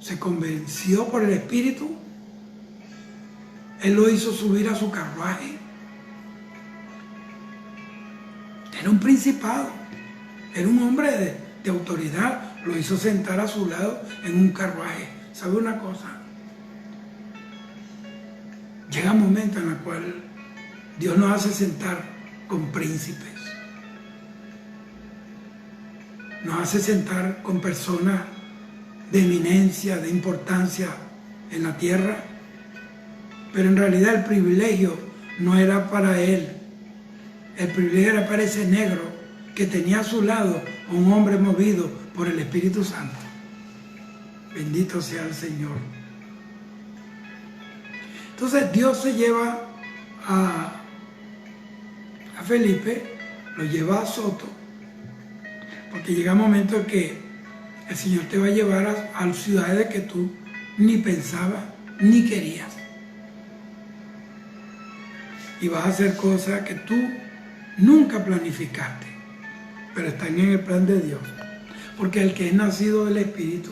Speaker 1: se convenció por el Espíritu. Él lo hizo subir a su carruaje. Era un principado, era un hombre de autoridad. Lo hizo sentar a su lado en un carruaje. ¿Sabe una cosa? Llega un momento en el cual Dios nos hace sentar con príncipes. Nos hace sentar con personas de eminencia, de importancia en la tierra. Pero en realidad el privilegio no era para él. El privilegio era para ese negro que tenía a su lado a un hombre movido por el Espíritu Santo. Bendito sea el Señor. Entonces Dios se lleva a Felipe, lo lleva a Soto, porque llega un momento en que el Señor te va a llevar a ciudades que tú ni pensabas ni querías. Y vas a hacer cosas que tú nunca planificaste, pero están en el plan de Dios. Porque el que es nacido del Espíritu,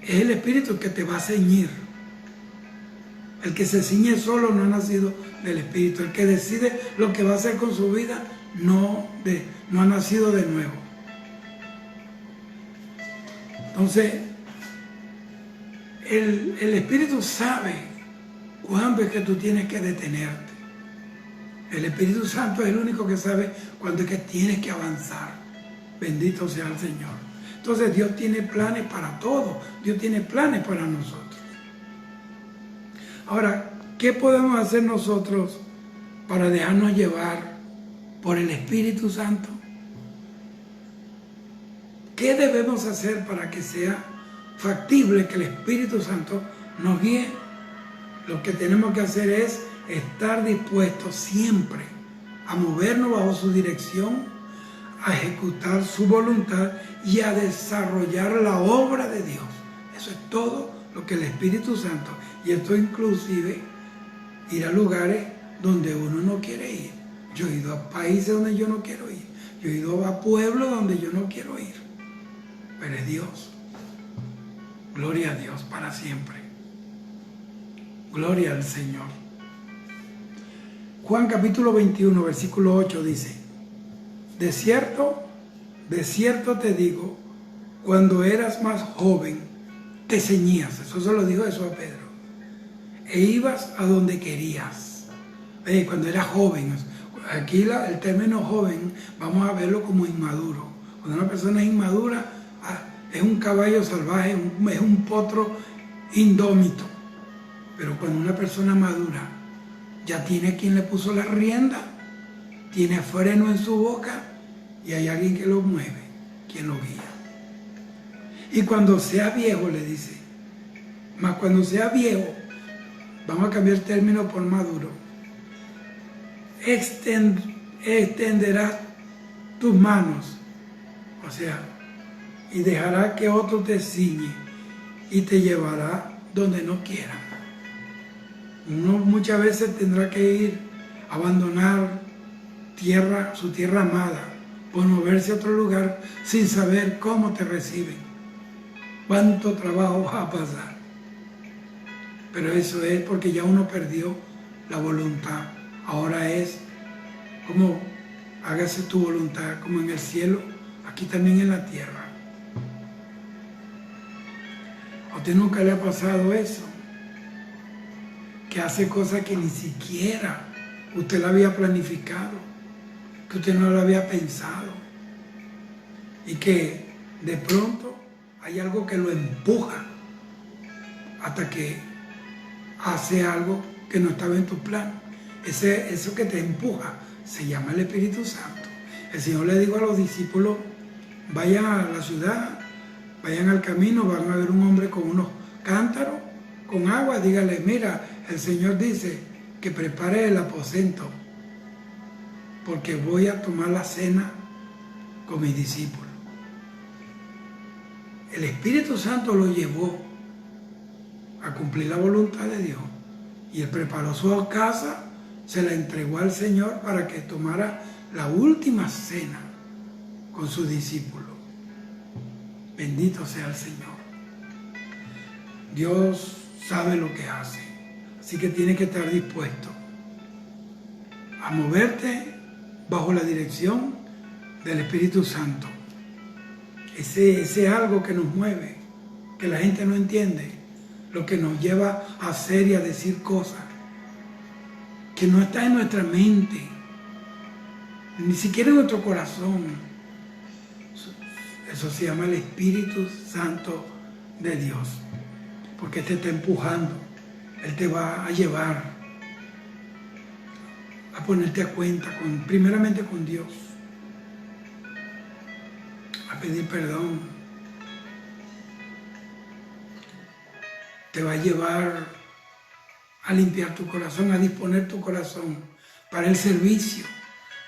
Speaker 1: es el Espíritu que te va a ceñir. El que se ciñe solo no ha nacido del Espíritu. El que decide lo que va a hacer con su vida no ha nacido de nuevo. Entonces, el Espíritu sabe cuándo es que tú tienes que detenerte. El Espíritu Santo es el único que sabe cuándo es que tienes que avanzar. Bendito sea el Señor. Entonces Dios tiene planes para todo. Dios tiene planes para nosotros. Ahora, ¿qué podemos hacer nosotros para dejarnos llevar por el Espíritu Santo? ¿Qué debemos hacer para que sea factible que el Espíritu Santo nos guíe? Lo que tenemos que hacer es estar dispuestos siempre a movernos bajo su dirección, a ejecutar su voluntad y a desarrollar la obra de Dios. Eso es todo lo que el Espíritu Santo, y esto inclusive ir a lugares donde uno no quiere ir. Yo he ido a países donde yo no quiero ir. Yo he ido a pueblos donde yo no quiero ir. Pero es Dios. Gloria a Dios para siempre. Gloria al Señor. Juan capítulo 21, versículo 8 dice: de cierto te digo, cuando eras más joven, te ceñías, eso se lo dijo Jesús a Pedro, e ibas a donde querías. Cuando eras joven, aquí el término joven vamos a verlo como inmaduro. Cuando una persona es inmadura, es un caballo salvaje, es un potro indómito. Pero cuando una persona madura, ya tiene quien le puso la rienda, tiene freno en su boca y hay alguien que lo mueve, quien lo guía. Y cuando sea viejo, le dice, mas cuando sea viejo, vamos a cambiar el término por maduro, extenderás tus manos, o sea, y dejará que otro te ciñe y te llevará donde no quiera. Uno muchas veces tendrá que ir a abandonar su tierra amada, por moverse a otro lugar sin saber cómo te reciben, cuánto trabajo va a pasar. Pero eso es porque ya uno perdió la voluntad. Ahora es como hágase tu voluntad, como en el cielo, aquí también en la tierra. ¿A usted nunca le ha pasado eso? Que hace cosas que ni siquiera usted la había planificado, que usted no lo había pensado, y que de pronto hay algo que lo empuja hasta que hace algo que no estaba en tu plan. Eso que te empuja se llama el Espíritu Santo. El Señor le dijo a los discípulos: vayan a la ciudad, vayan al camino, van a ver un hombre con unos cántaros, con agua, dígale: mira, el Señor dice que prepare el aposento, porque voy a tomar la cena con mis discípulos. El Espíritu Santo lo llevó a cumplir la voluntad de Dios, y él preparó su casa, se la entregó al Señor para que tomara la última cena con sus discípulos. Bendito sea el Señor. Dios sabe lo que hace, así que tienes que estar dispuesto a moverte bajo la dirección del Espíritu Santo. Ese algo que nos mueve, que la gente no entiende, lo que nos lleva a hacer y a decir cosas que no está en nuestra mente, ni siquiera en nuestro corazón. Eso se llama el Espíritu Santo de Dios, porque te está empujando. Él te va a llevar a ponerte a cuenta primeramente con Dios, a pedir perdón. Te va a llevar a limpiar tu corazón, a disponer tu corazón para el servicio,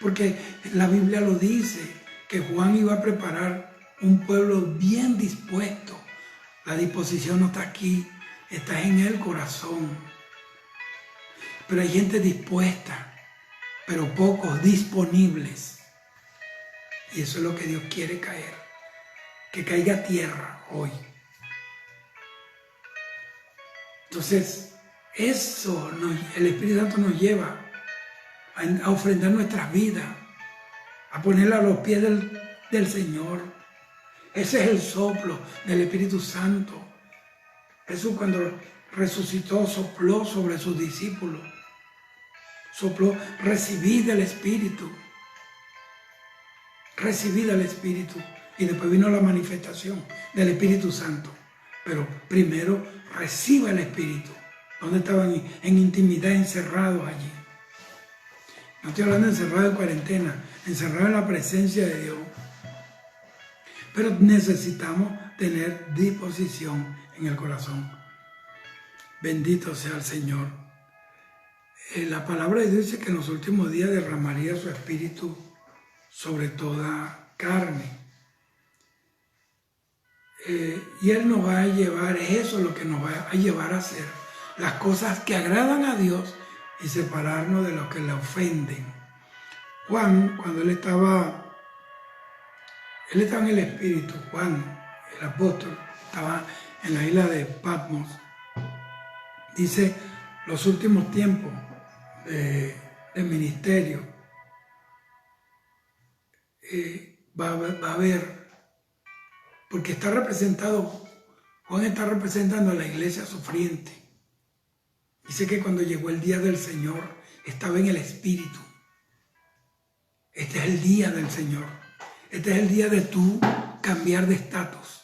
Speaker 1: porque la Biblia lo dice, que Juan iba a preparar un pueblo bien dispuesto. La disposición no está aquí, está en el corazón. Pero hay gente dispuesta, pero pocos disponibles. Y eso es lo que Dios quiere caer, que caiga a tierra hoy. Entonces, eso el Espíritu Santo nos lleva a ofrendar nuestras vidas, a ponerla a los pies del Señor. Ese es el soplo del Espíritu Santo. Jesús, cuando resucitó, sopló sobre sus discípulos. Sopló: recibid el Espíritu. Recibid el Espíritu. Y después vino la manifestación del Espíritu Santo. Pero primero reciba el Espíritu. ¿Dónde estaban? En intimidad, encerrados allí. No estoy hablando de encerrado en cuarentena, encerrado en la presencia de Dios. Pero necesitamos tener disposición en el corazón. Bendito sea el Señor. La palabra de Dios dice que en los últimos días derramaría su Espíritu sobre toda carne. Y Él nos va a llevar, eso es lo que nos va a llevar a hacer las cosas que agradan a Dios y separarnos de los que le ofenden. Juan, cuando él estaba en el Espíritu, Juan, el apóstol, estaba en la isla de Patmos. Dice: los últimos tiempos del ministerio, va a haber, porque está representado, Juan está representando a la iglesia sufriente. Dice que cuando llegó el día del Señor, estaba en el Espíritu. Este es el día del Señor. Este es el día de tú cambiar de estatus,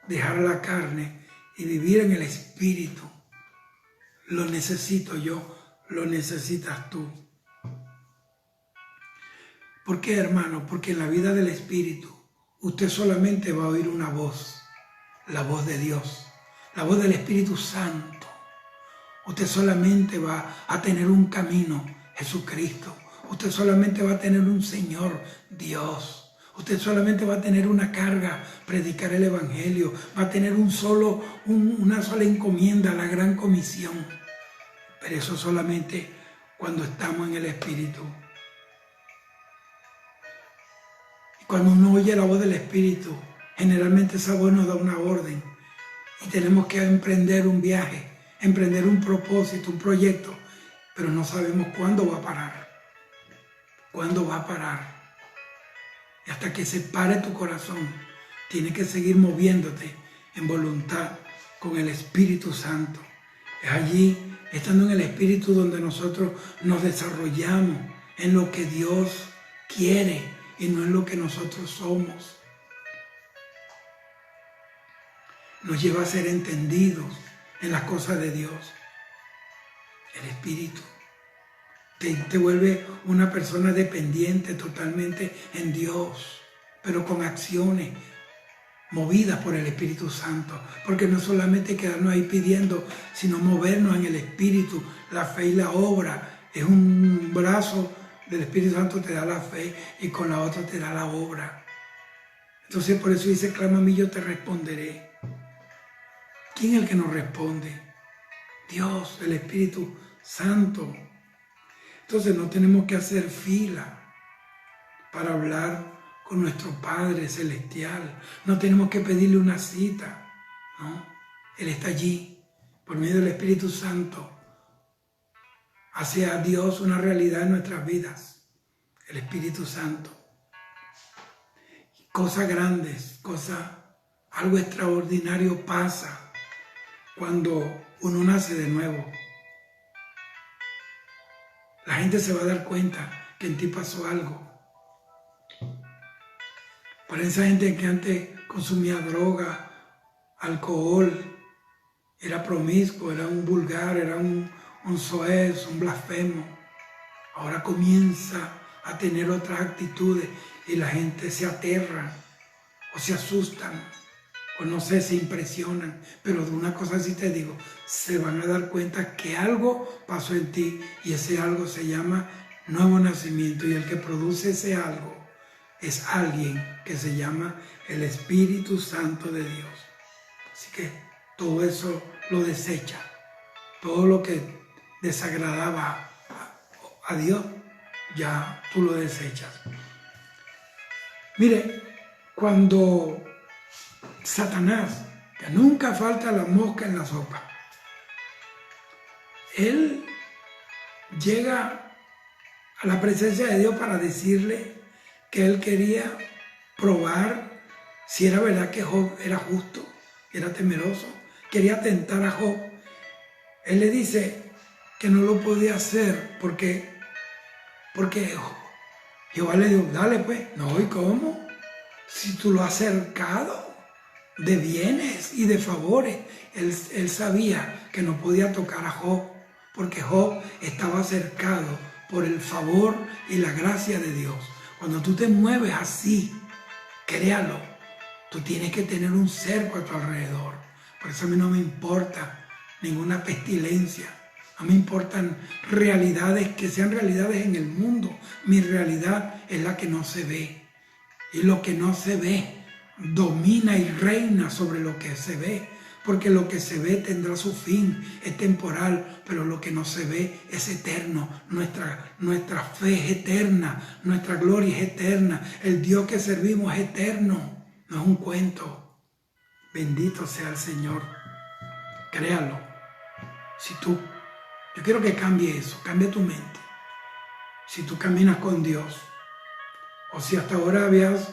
Speaker 1: dejar la carne y vivir en el Espíritu. Lo necesito yo, lo necesitas tú. ¿Por qué, hermano? Porque en la vida del Espíritu usted solamente va a oír una voz, la voz de Dios, la voz del Espíritu Santo. Usted solamente va a tener un camino, Jesucristo. Usted solamente va a tener un Señor, Dios. Usted solamente va a tener una carga, predicar el Evangelio. Va a tener una sola encomienda, la gran comisión. Pero eso solamente cuando estamos en el Espíritu. Y cuando uno oye la voz del Espíritu, generalmente esa voz nos da una orden. Y tenemos que emprender un viaje, emprender un propósito, un proyecto. Pero no sabemos cuándo va a parar. ¿Cuándo va a parar? Y hasta que se pare tu corazón, tienes que seguir moviéndote en voluntad con el Espíritu Santo. Es allí, estando en el Espíritu, donde nosotros nos desarrollamos en lo que Dios quiere y no en lo que nosotros somos. Nos lleva a ser entendidos en las cosas de Dios. El Espíritu te vuelve una persona dependiente totalmente en Dios, pero con acciones movidas por el Espíritu Santo, porque no solamente quedarnos ahí pidiendo, sino movernos en el Espíritu. La fe y la obra es un brazo del Espíritu Santo, te da la fe y con la otra te da la obra. Entonces por eso dice, clama a mí, yo te responderé. ¿Quién es el que nos responde? Dios, el Espíritu Santo. Entonces no tenemos que hacer fila para hablar con nuestro Padre Celestial. No tenemos que pedirle una cita, ¿no? Él está allí, por medio del Espíritu Santo. Hace a Dios una realidad en nuestras vidas. El Espíritu Santo. Cosas grandes, algo extraordinario pasa cuando uno nace de nuevo. La gente se va a dar cuenta que en ti pasó algo. Para esa gente que antes consumía droga, alcohol, era promiscuo, era un vulgar, era un soez, un blasfemo. Ahora comienza a tener otras actitudes y la gente se aterra o se asustan o no sé, se impresionan. Pero de una cosa sí te digo, se van a dar cuenta que algo pasó en ti y ese algo se llama nuevo nacimiento, y el que produce ese algo es alguien que se llama el Espíritu Santo de Dios. Así que todo eso lo desecha. Todo lo que desagradaba a Dios, ya tú lo desechas. Mire, cuando Satanás, que nunca falta la mosca en la sopa, él llega a la presencia de Dios para decirle que él quería probar si era verdad que Job era justo, era temeroso, quería tentar a Job. Él le dice que no lo podía hacer porque Jehová le dijo, dale pues. No, ¿y cómo? Si tú lo has cercado de bienes y de favores. Él sabía que no podía tocar a Job, porque Job estaba cercado por el favor y la gracia de Dios. Cuando tú te mueves así, créalo, tú tienes que tener un cerco a tu alrededor. Por eso a mí no me importa ninguna pestilencia. No me importan realidades que sean realidades en el mundo. Mi realidad es la que no se ve. Y lo que no se ve domina y reina sobre lo que se ve. Porque lo que se ve tendrá su fin, es temporal, pero lo que no se ve es eterno. Nuestra fe es eterna, nuestra gloria es eterna. El Dios que servimos es eterno, no es un cuento. Bendito sea el Señor. Créalo. Si tú Yo quiero que cambie eso, cambie tu mente. Si tú caminas con Dios, o si hasta ahora habías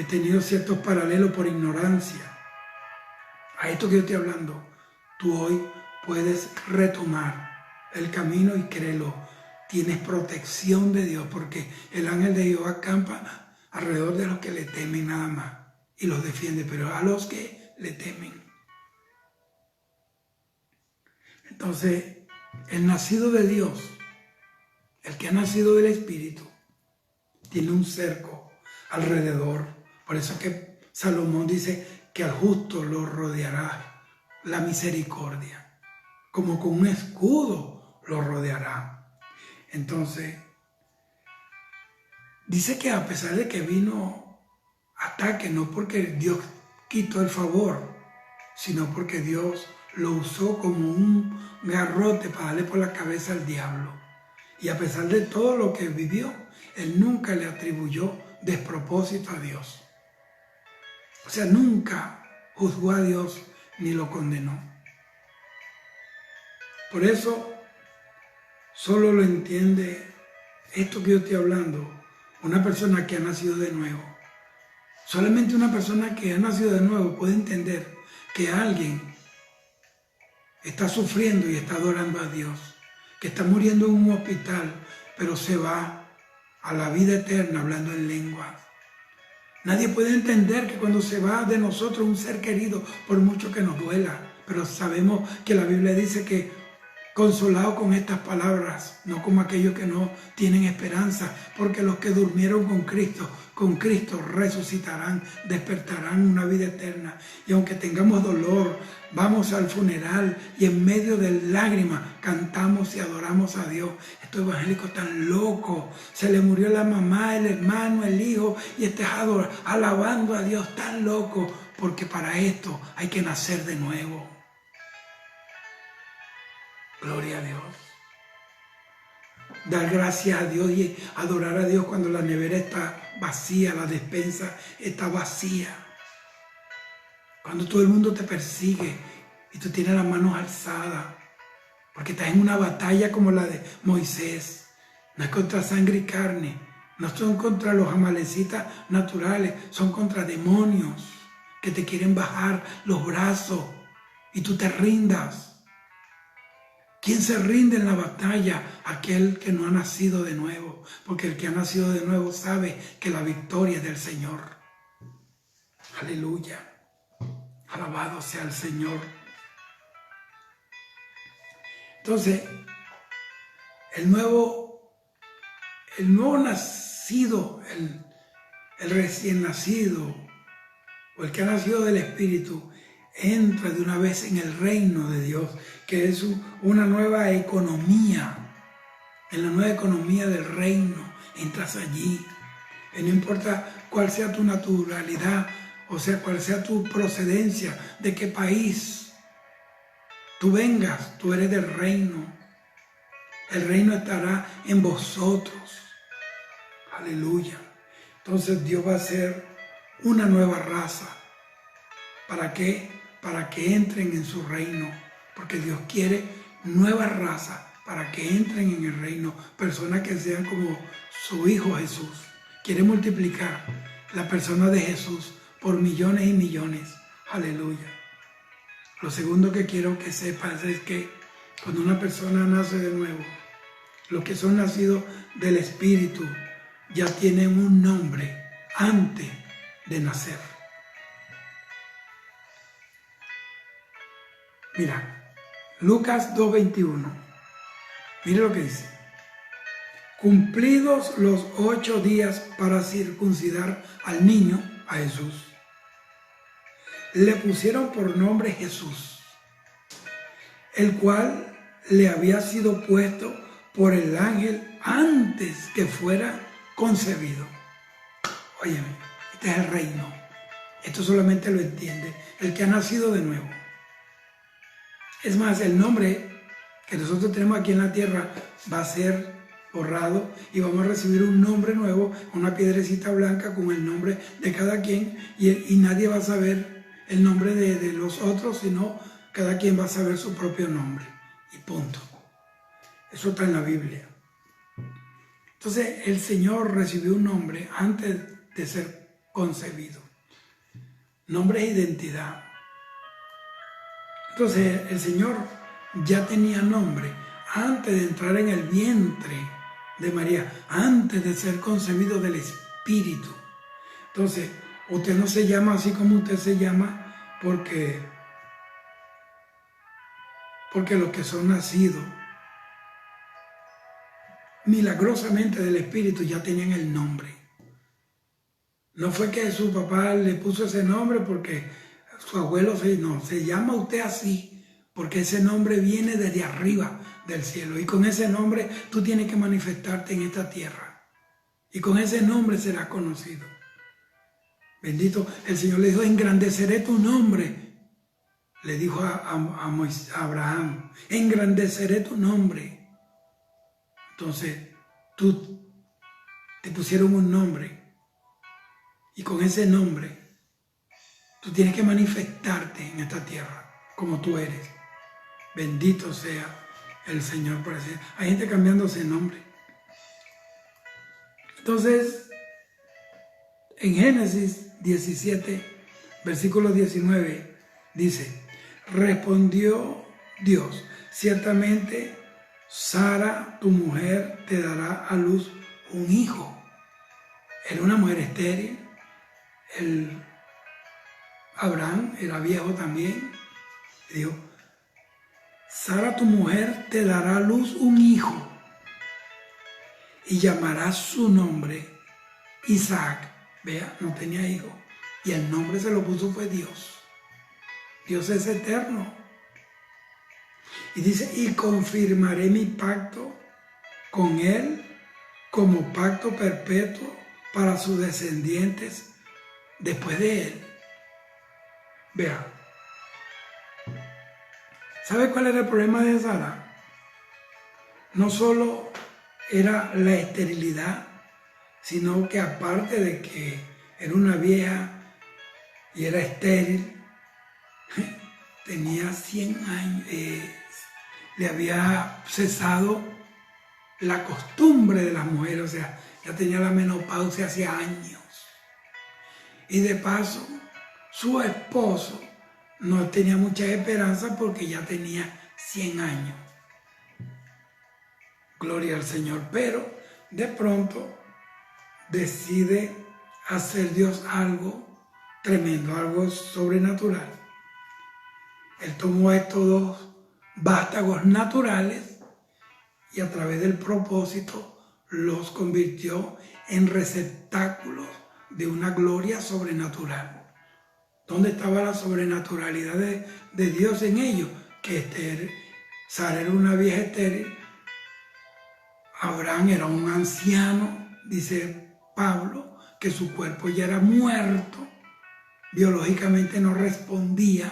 Speaker 1: tenido ciertos paralelos por ignorancia, a esto que yo estoy hablando, tú hoy puedes retomar el camino y créelo. Tienes protección de Dios porque el ángel de Jehová acampa alrededor de los que le temen nada más y los defiende, pero a los que le temen. Entonces, el nacido de Dios, el que ha nacido del Espíritu, tiene un cerco alrededor. Por eso que Salomón dice que al justo lo rodeará la misericordia, como con un escudo lo rodeará. Entonces, dice que a pesar de que vino ataque, no porque Dios quitó el favor, sino porque Dios lo usó como un garrote para darle por la cabeza al diablo. Y a pesar de todo lo que vivió, él nunca le atribuyó despropósito a Dios. O sea, nunca juzgó a Dios ni lo condenó. Por eso, solo lo entiende esto que yo estoy hablando una persona que ha nacido de nuevo. Solamente una persona que ha nacido de nuevo puede entender que alguien está sufriendo y está adorando a Dios, que está muriendo en un hospital, pero se va a la vida eterna hablando en lenguas. Nadie puede entender que cuando se va de nosotros un ser querido, por mucho que nos duela, pero sabemos que la Biblia dice que consolado con estas palabras, no como aquellos que no tienen esperanza, porque los que durmieron con Cristo resucitarán, despertarán una vida eterna. Y aunque tengamos dolor, vamos al funeral y en medio de lágrimas cantamos y adoramos a Dios. Estos evangélicos tan locos, se le murió la mamá, el hermano, el hijo, y estás alabando a Dios, tan loco, porque para esto hay que nacer de nuevo. Gloria a Dios. Dar gracias a Dios y adorar a Dios cuando la nevera está vacía, la despensa está vacía. Cuando todo el mundo te persigue y tú tienes las manos alzadas, porque estás en una batalla como la de Moisés. No es contra sangre y carne, no son contra los amalecitas naturales, son contra demonios que te quieren bajar los brazos y tú te rindas. ¿Quién se rinde en la batalla? Aquel que no ha nacido de nuevo, porque el que ha nacido de nuevo sabe que la victoria es del Señor. Aleluya. Alabado sea el Señor. Entonces, el nuevo nacido, el recién nacido, o el que ha nacido del Espíritu, entra de una vez en el reino de Dios, que es una nueva economía. En la nueva economía del reino entras allí. Y no importa cuál sea tu naturalidad, o sea, cuál sea tu procedencia, de qué país tú vengas, tú eres del reino. El reino estará en vosotros. Aleluya. Entonces Dios va a hacer una nueva raza. ¿Para qué? Para que entren en su reino, porque Dios quiere nueva raza para que entren en el reino, personas que sean como su Hijo Jesús. Quiere multiplicar la persona de Jesús por millones y millones. Aleluya. Lo segundo que quiero que sepas es que cuando una persona nace de nuevo, los que son nacidos del Espíritu ya tienen un nombre antes de nacer. Mira, Lucas 2:21, mire lo que dice. Cumplidos los 8 días para circuncidar al niño, a Jesús, le pusieron por nombre Jesús, el cual le había sido puesto por el ángel antes que fuera concebido. Óyeme, este es el reino. Esto solamente lo entiende el que ha nacido de nuevo. Es más, el nombre que nosotros tenemos aquí en la tierra va a ser borrado y vamos a recibir un nombre nuevo, una piedrecita blanca con el nombre de cada quien y nadie va a saber el nombre de los otros, sino cada quien va a saber su propio nombre y punto. Eso está en la Biblia. Entonces el Señor recibió un nombre antes de ser concebido. Nombre e identidad. Entonces el Señor ya tenía nombre antes de entrar en el vientre de María, antes de ser concebido del Espíritu. Entonces, usted no se llama así como usted se llama porque los que son nacidos milagrosamente del Espíritu ya tenían el nombre. No fue que su papá le puso ese nombre porque su abuelo se llama usted así, porque ese nombre viene desde arriba del cielo. Y con ese nombre tú tienes que manifestarte en esta tierra. Y con ese nombre serás conocido. Bendito, el Señor le dijo, engrandeceré tu nombre. Le dijo a Abraham, engrandeceré tu nombre. Entonces, te pusieron un nombre. Y con ese nombre, tú tienes que manifestarte en esta tierra como tú eres. Bendito sea el Señor por así. Hay gente cambiándose el nombre. Entonces, en Génesis 17, versículo 19, dice, respondió Dios, ciertamente Sara, tu mujer, te dará a luz un hijo. Era una mujer estéril. Abraham era viejo también. Dijo, Sara, tu mujer, te dará a luz un hijo y llamarás su nombre Isaac. Vea, no tenía hijo. Y el nombre se lo puso fue Dios. Dios es eterno. Y dice, y confirmaré mi pacto con él como pacto perpetuo para sus descendientes después de él. Vea. ¿Sabe cuál era el problema de Sara? No solo era la esterilidad, sino que aparte de que era una vieja y era estéril, tenía 100 años, le había cesado la costumbre de las mujeres, o sea, ya tenía la menopausia hace años. Y de paso, su esposo no tenía mucha esperanza porque ya tenía 100 años. Gloria al Señor. Pero de pronto decide hacer Dios algo tremendo, algo sobrenatural. Él tomó estos dos vástagos naturales y a través del propósito los convirtió en receptáculos de una gloria sobrenatural. ¿Dónde estaba la sobrenaturalidad de Dios en ellos? Que Sara era una vieja estéril, Abraham era un anciano, dice Pablo, que su cuerpo ya era muerto, biológicamente no respondía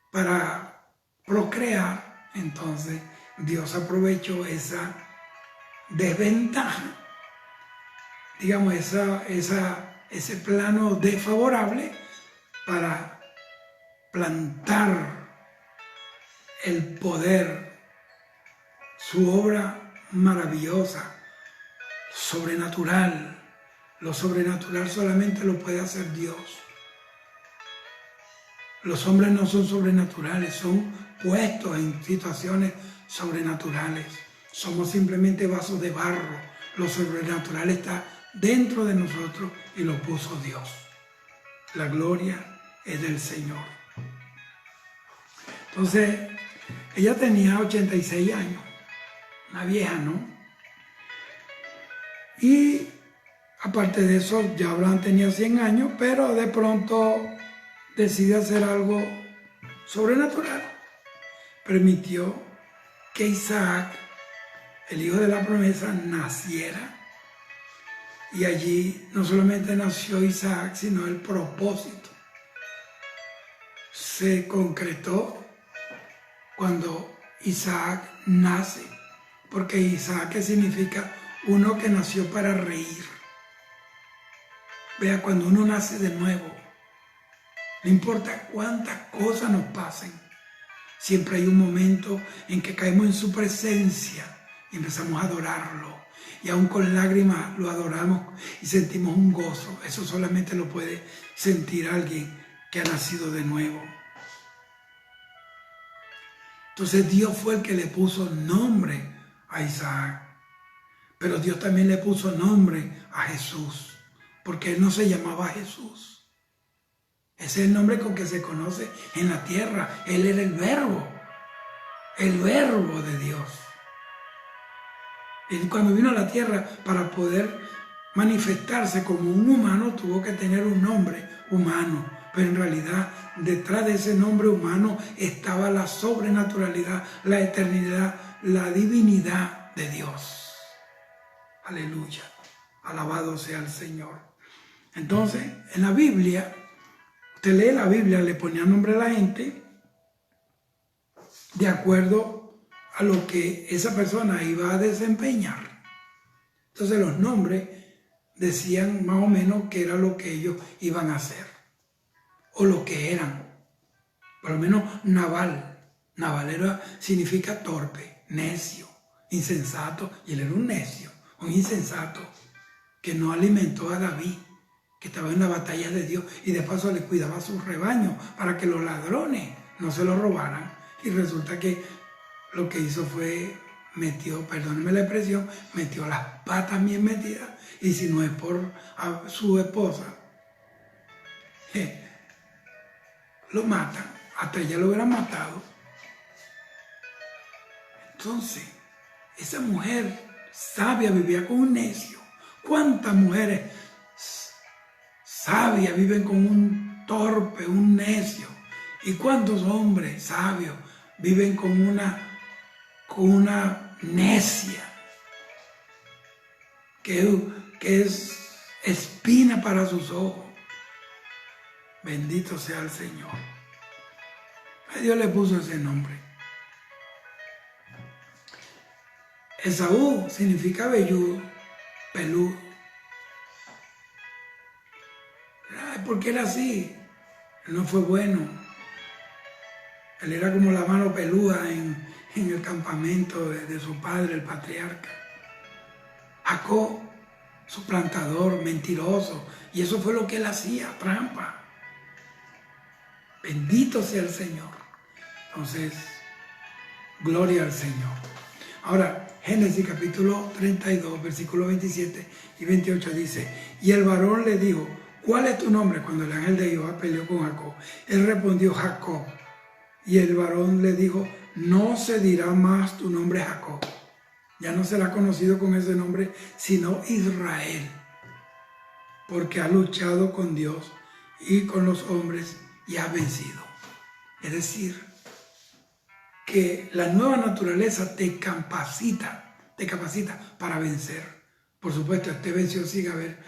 Speaker 1: para procrear. Entonces Dios aprovechó esa desventaja, digamos, ese plano desfavorable para plantar el poder, su obra maravillosa, sobrenatural. Lo sobrenatural solamente lo puede hacer Dios. Los hombres no son sobrenaturales, son puestos en situaciones sobrenaturales. Somos simplemente vasos de barro. Lo sobrenatural está dentro de nosotros y lo puso Dios. La gloria es del Señor. Entonces, ella tenía 86 años, una vieja, ¿no? Y aparte de eso, ya Abraham tenía 100 años, pero de pronto decide hacer algo sobrenatural. Permitió que Isaac, el hijo de la promesa, naciera. Y allí no solamente nació Isaac, sino el propósito se concretó cuando Isaac nace. Porque Isaac, ¿qué significa? Uno que nació para reír. Vea, cuando uno nace de nuevo, no importa cuántas cosas nos pasen, Siempre hay un momento en que caemos en su presencia y empezamos a adorarlo. Y aún con lágrimas lo adoramos y sentimos un gozo. Eso solamente lo puede sentir alguien que ha nacido de nuevo. Entonces Dios fue el que le puso nombre a Isaac. Pero Dios también le puso nombre a Jesús, porque él no se llamaba Jesús. Ese es el nombre con que se conoce en la tierra. Él era el verbo de Dios. Y cuando vino a la tierra, para poder manifestarse como un humano, tuvo que tener un nombre humano. Pero en realidad, detrás de ese nombre humano estaba la sobrenaturalidad, la eternidad, la divinidad de Dios. Aleluya. Alabado sea el Señor. Entonces, en la Biblia, usted lee la Biblia, le ponía nombre a la gente de acuerdo a lo que esa persona iba a desempeñar. Entonces los nombres decían más o menos qué era lo que ellos iban a hacer o lo que eran. Por lo menos Nabal. Nabal significa torpe, necio, insensato, y él era un necio, un insensato que no alimentó a David, que estaba en la batalla de Dios y de paso le cuidaba a sus rebaños para que los ladrones no se lo robaran. Y resulta que lo que hizo fue metió, perdónenme la expresión, metió las patas bien metidas, y si no es por su esposa, lo matan, hasta ella lo hubiera matado. Entonces, esa mujer sabia vivía con un necio. ¿Cuántas mujeres sabias viven con un torpe, un necio? ¿Y cuántos hombres sabios viven con una necia que es espina para sus ojos? Bendito sea el Señor. A Dios le puso ese nombre. Esaú significa velludo, peludo. ¿Por qué era así? Él no fue bueno. Él era como la mano peluda en el campamento de su padre, el patriarca. Jacob, suplantador, mentiroso. Y eso fue lo que él hacía, trampa. Bendito sea el Señor. Entonces, gloria al Señor. Ahora, Génesis capítulo 32, versículos 27 y 28 dice: y el varón le dijo, ¿cuál es tu nombre? Cuando el ángel de Jehová peleó con Jacob. Él respondió, Jacob. Y el varón le dijo, no se dirá más tu nombre Jacob. Ya no será conocido con ese nombre, sino Israel. Porque ha luchado con Dios y con los hombres y ha vencido. Es decir, que la nueva naturaleza te capacita para vencer. Por supuesto, este venció sin haber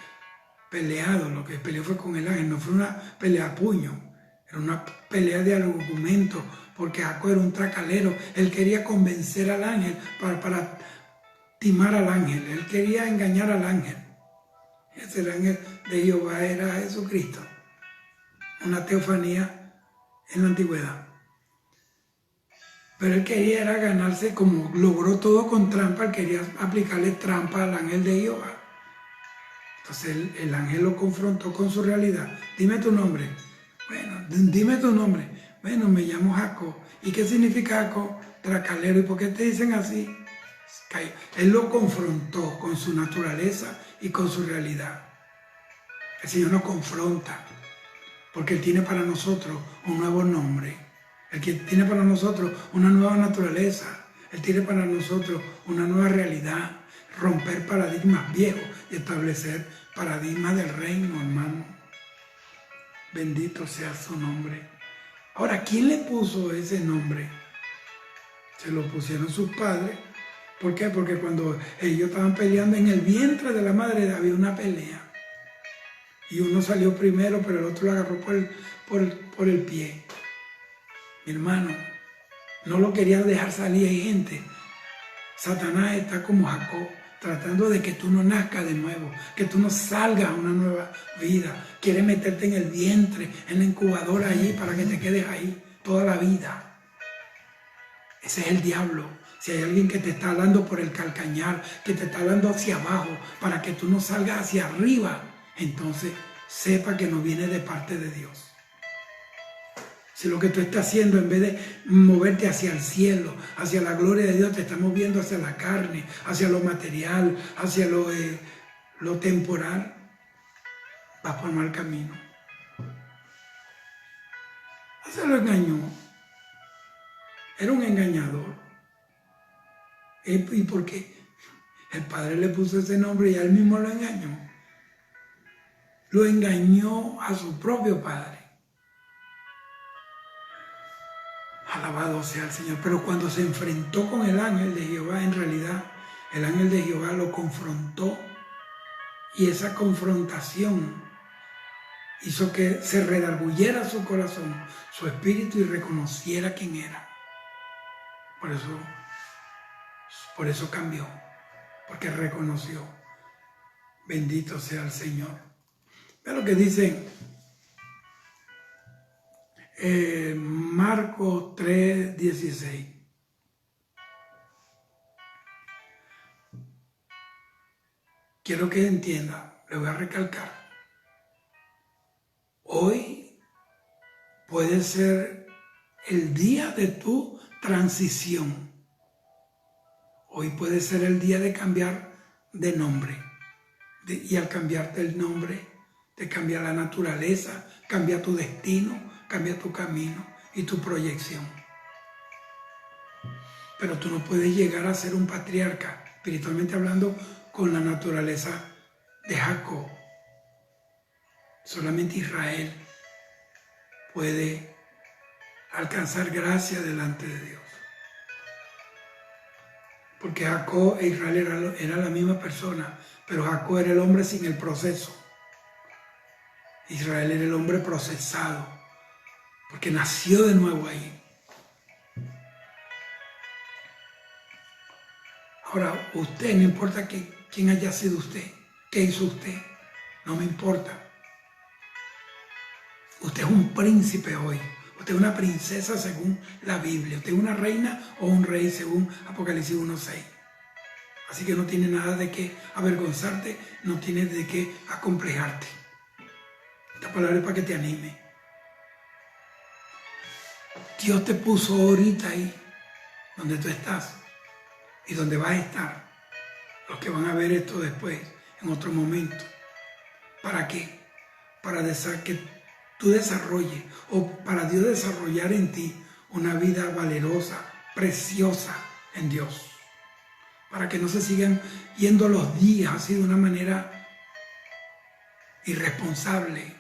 Speaker 1: peleado. Lo que peleó fue con el ángel, no fue una pelea a puño. Era una pelea de argumento, porque Jacob era un tracalero. Él quería convencer al ángel para timar al ángel. Él quería engañar al ángel. El ángel de Jehová era Jesucristo. Una teofanía en la antigüedad. Pero él quería era ganarse, como logró todo con trampa, él quería aplicarle trampa al ángel de Jehová. Entonces el ángel lo confrontó con su realidad. Dime tu nombre. Bueno, dime tu nombre. Bueno, me llamo Jacob. ¿Y qué significa Jacob? Tracalero. ¿Y por qué te dicen así? Él lo confrontó con su naturaleza y con su realidad. El Señor nos confronta, porque Él tiene para nosotros un nuevo nombre. Él tiene para nosotros una nueva naturaleza. Él tiene para nosotros una nueva realidad. Romper paradigmas viejos y establecer paradigmas del reino, hermano. Bendito sea su nombre. Ahora, ¿quién le puso ese nombre? Se lo pusieron sus padres. ¿Por qué? Porque cuando ellos estaban peleando en el vientre de la madre había una pelea. Y uno salió primero, pero el otro lo agarró por el pie. Mi hermano, no lo quería dejar salir. Hay gente. Satanás está como Jacob, tratando de que tú no nazcas de nuevo, que tú no salgas a una nueva vida. Quiere meterte en el vientre, en la incubadora allí, para que te quedes ahí toda la vida. Ese es el diablo. Si hay alguien que te está hablando por el calcañar, que te está hablando hacia abajo, para que tú no salgas hacia arriba, entonces sepa que no viene de parte de Dios. Si lo que tú estás haciendo, en vez de moverte hacia el cielo, hacia la gloria de Dios, te está moviendo hacia la carne, hacia lo material, hacia lo temporal, vas por mal camino. Se lo engañó. Era un engañador. ¿Y por qué? El padre le puso ese nombre y él mismo lo engañó. Lo engañó a su propio padre. Alabado sea el Señor. Pero cuando se enfrentó con el ángel de Jehová, en realidad el ángel de Jehová lo confrontó. Y esa confrontación hizo que se redarguyera su corazón, su espíritu, y reconociera quién era. Por eso cambió, porque reconoció. Bendito sea el Señor. Ve lo que dice Marcos 3:16. Quiero que entienda, le voy a recalcar. Hoy puede ser el día de tu transición. Hoy puede ser el día de cambiar de nombre. Y al cambiarte el nombre, te cambia la naturaleza, cambia tu destino, cambia tu camino y tu proyección. Pero tú no puedes llegar a ser un patriarca, espiritualmente hablando, con la naturaleza de Jacob. Solamente Israel puede alcanzar gracia delante de Dios. Porque Jacob e Israel eran la misma persona, pero Jacob era el hombre sin el proceso. Israel era el hombre procesado, porque nació de nuevo ahí. Ahora, usted, no importa quién haya sido usted, qué hizo usted, no me importa. Usted es un príncipe hoy. Usted es una princesa según la Biblia. Usted es una reina o un rey según Apocalipsis 1:6. Así que no tiene nada de qué avergonzarte, no tiene de qué acomplejarte. Esta palabra es para que te anime. Dios te puso ahorita ahí, donde tú estás y donde vas a estar. Los que van a ver esto después, en otro momento. ¿Para qué? Para que tú desarrolles, o para Dios desarrollar en ti una vida valerosa, preciosa en Dios. Para que no se sigan yendo los días así de una manera irresponsable.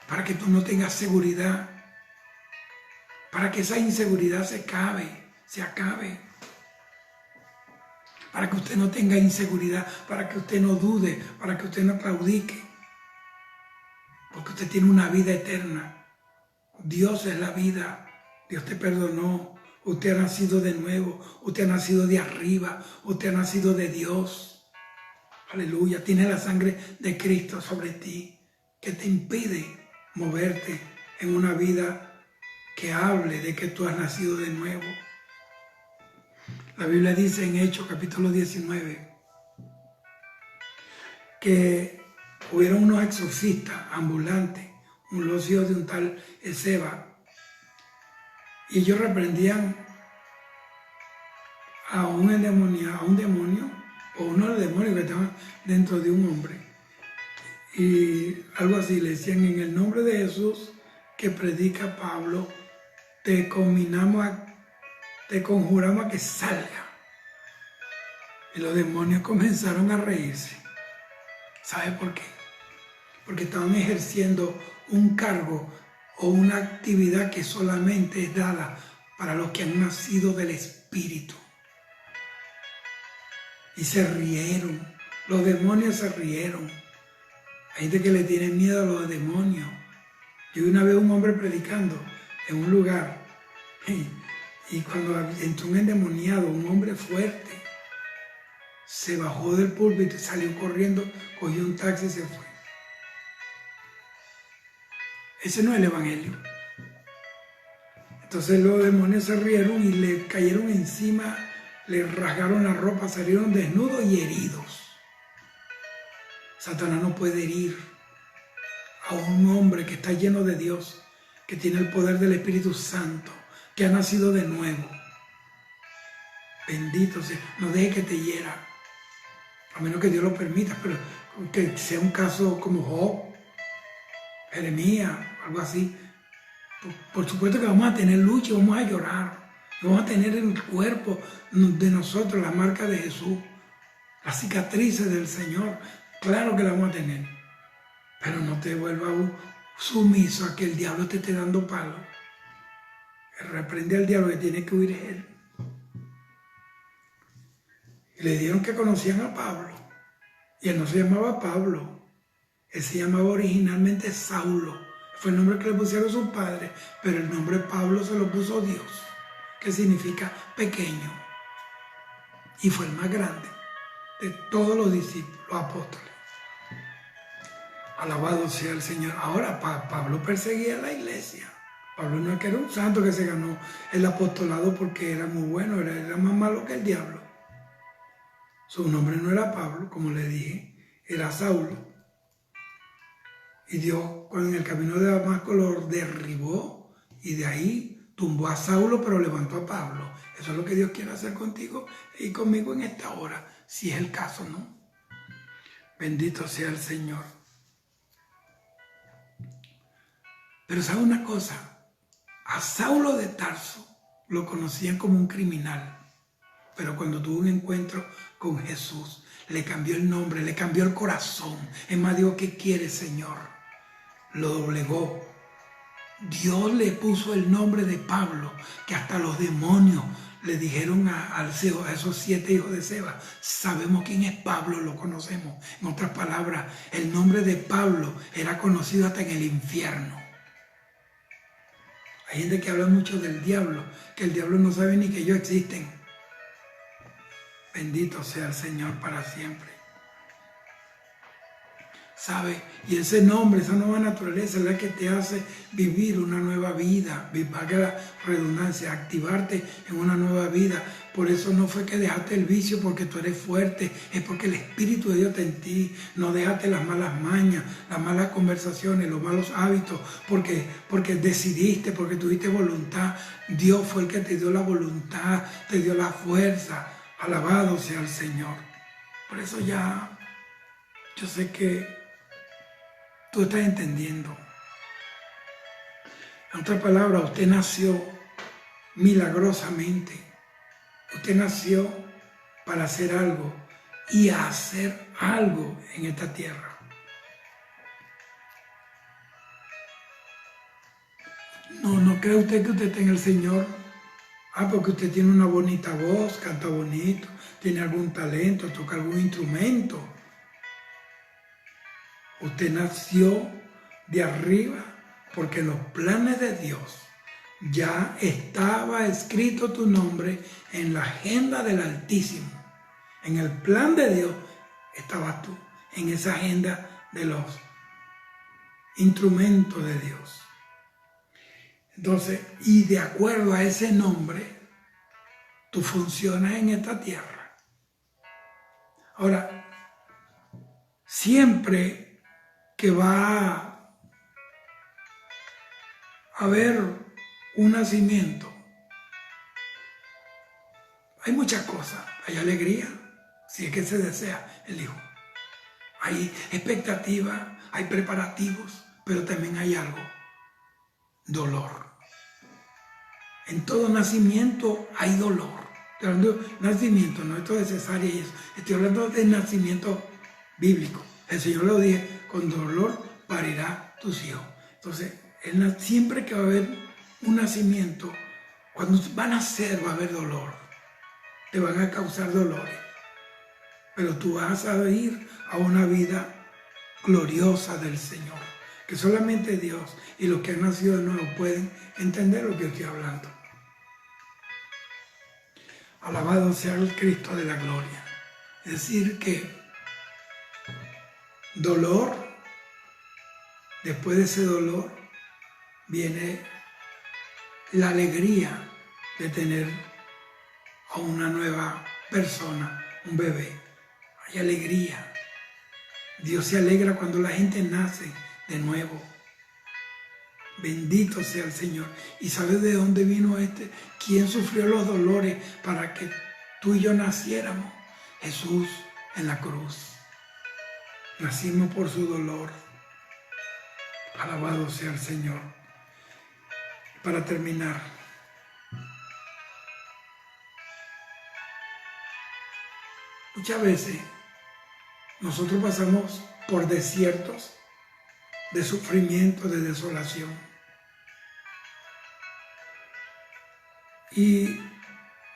Speaker 1: Para que tú no tengas seguridad. Para que esa inseguridad se acabe. Para que usted no tenga inseguridad, para que usted no dude, para que usted no claudique. Porque usted tiene una vida eterna. Dios es la vida. Dios te perdonó. Usted ha nacido de nuevo. Usted ha nacido de arriba. Usted ha nacido de Dios. Aleluya. Tiene la sangre de Cristo sobre ti, que te impide moverte en una vida que hable de que tú has nacido de nuevo. La Biblia dice en Hechos capítulo 19 que hubieron unos exorcistas ambulantes, los hijos de un tal Esceva, y ellos reprendían a un demonio, o uno de los demonios que estaban dentro de un hombre. Y algo así, le decían: en el nombre de Jesús que predica Pablo, te conjuramos a que salga. Y los demonios comenzaron a reírse. ¿Sabe por qué? Porque estaban ejerciendo un cargo o una actividad que solamente es dada para los que han nacido del Espíritu. Y se rieron. Los demonios se rieron. Hay gente que le tiene miedo a los demonios. Yo una vez un hombre predicando en un lugar, y cuando entró un endemoniado, un hombre fuerte, se bajó del púlpito y salió corriendo, cogió un taxi y se fue. Ese no es el evangelio. Entonces los demonios se rieron y le cayeron encima, le rasgaron la ropa, salieron desnudos y heridos. Satanás no puede herir a un hombre que está lleno de Dios, que tiene el poder del Espíritu Santo, que ha nacido de nuevo. Bendito sea, no deje que te hiera, a menos que Dios lo permita, pero que sea un caso como Job, Jeremías, algo así. Por supuesto que vamos a tener lucha, vamos a llorar, vamos a tener en el cuerpo de nosotros la marca de Jesús, las cicatrices del Señor, claro que la vamos a tener, pero no te vuelvas sumiso a que el diablo te esté dando palo. Reprende al diablo, que tiene que huir él. Y le dijeron que conocían a Pablo, y él no se llamaba Pablo, él se llamaba originalmente Saulo. Fue el nombre que le pusieron sus padres, pero el nombre Pablo se lo puso Dios, que significa pequeño. Y fue el más grande de todos los discípulos, los apóstoles. Alabado sea el Señor. Ahora, Pablo perseguía a la iglesia. Pablo no es que era un santo que se ganó el apostolado porque era muy bueno, era más malo que el diablo. Su nombre no era Pablo, como le dije, era Saulo. Y Dios, en el camino de Damasco, lo derribó y de ahí tumbó a Saulo, pero levantó a Pablo. Eso es lo que Dios quiere hacer contigo y conmigo en esta hora, si es el caso, ¿no? Bendito sea el Señor. Pero ¿sabe una cosa? A Saulo de Tarso lo conocían como un criminal, pero cuando tuvo un encuentro con Jesús, le cambió el nombre, le cambió el corazón. Es más, digo, ¿qué quiere, Señor? Lo doblegó. Dios le puso el nombre de Pablo, que hasta los demonios le dijeron a esos 7 hijos de Seba: sabemos quién es Pablo, lo conocemos. En otras palabras, el nombre de Pablo era conocido hasta en el infierno. Hay gente que habla mucho del diablo, que el diablo no sabe ni que ellos existen. Bendito sea el Señor para siempre. ¿Sabe? Y ese nombre, esa nueva naturaleza es la que te hace vivir una nueva vida, valga la redundancia, activarte en una nueva vida. Por eso no fue que dejaste el vicio porque tú eres fuerte, es porque el Espíritu de Dios está en ti. No dejaste las malas mañas, las malas conversaciones, los malos hábitos, porque decidiste, porque tuviste voluntad. Dios fue el que te dio la voluntad, te dio la fuerza. Alabado sea el Señor. Por eso ya, yo sé que tú estás entendiendo. En otras palabras, usted nació milagrosamente. Usted nació para hacer algo y hacer algo en esta tierra. No cree usted que usted está en el Señor. Porque usted tiene una bonita voz, canta bonito, tiene algún talento, toca algún instrumento. Usted nació de arriba porque en los planes de Dios ya estaba escrito tu nombre en la agenda del Altísimo. En el plan de Dios estabas tú, en esa agenda de los instrumentos de Dios. Entonces, y de acuerdo a ese nombre, tú funcionas en esta tierra. Ahora, siempre que va a haber un nacimiento, hay muchas cosas. Hay alegría, si es que se desea el hijo. Hay expectativa, hay preparativos, pero también hay algo: dolor. En todo nacimiento hay dolor. Estoy hablando de nacimiento, no esto de cesárea y eso. Estoy hablando de nacimiento bíblico. El Señor lo dice: con dolor parirá tus hijos. Entonces, siempre que va a haber un nacimiento, cuando van a nacer va a haber dolor. Te van a causar dolores. Pero tú vas a ir a una vida gloriosa del Señor, que solamente Dios y los que han nacido de nuevo pueden entender lo que estoy hablando. Alabado sea el Cristo de la gloria. Es decir, que dolor, después de ese dolor viene la alegría de tener a una nueva persona, un bebé. Hay alegría. Dios se alegra cuando la gente nace de nuevo. Bendito sea el Señor. ¿Y sabes de dónde vino este? ¿Quién sufrió los dolores para que tú y yo naciéramos? Jesús en la cruz. Nacimos por su dolor. Alabado sea el Señor. Para terminar, muchas veces nosotros pasamos por desiertos de sufrimiento, de desolación. Y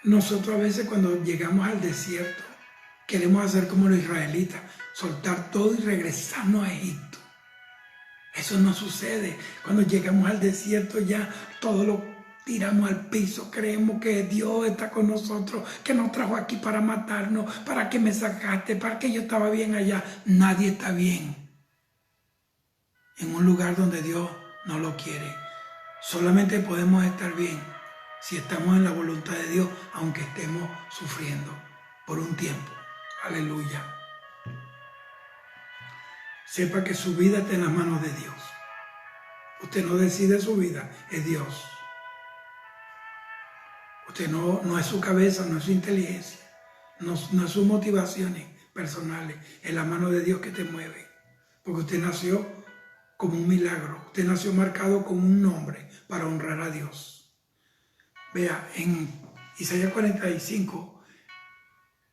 Speaker 1: nosotros a veces cuando llegamos al desierto queremos hacer como los israelitas, soltar todo y regresarnos a Egipto. Eso no sucede. Cuando llegamos al desierto ya todo lo tiramos al piso, creemos que Dios está con nosotros, que nos trajo aquí para matarnos, para que me sacaste, para que yo estaba bien allá. Nadie está bien en un lugar donde Dios no lo quiere. Solamente podemos estar bien si estamos en la voluntad de Dios, aunque estemos sufriendo por un tiempo. Aleluya. Sepa que su vida está en las manos de Dios. Usted no decide su vida, es Dios. Usted no es su cabeza, no es su inteligencia, no es sus motivaciones personales, es la mano de Dios que te mueve. Porque usted nació como un milagro, usted nació marcado con un nombre para honrar a Dios. Vea, en Isaías 45,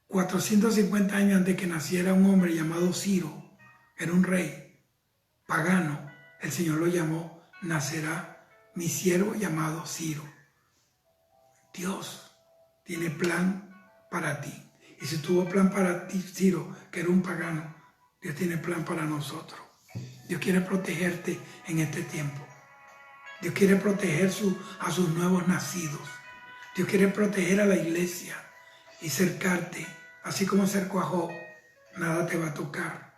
Speaker 1: 450 años antes que naciera un hombre llamado Ciro, era un rey pagano, el Señor lo llamó, nacerá mi siervo llamado Ciro. Dios tiene plan para ti. Y si tuvo plan para ti, Ciro, que era un pagano, Dios tiene plan para nosotros. Dios quiere protegerte en este tiempo. Dios quiere proteger a sus nuevos nacidos. Dios quiere proteger a la iglesia y cercarte, así como cercó a Job. Nada te va a tocar.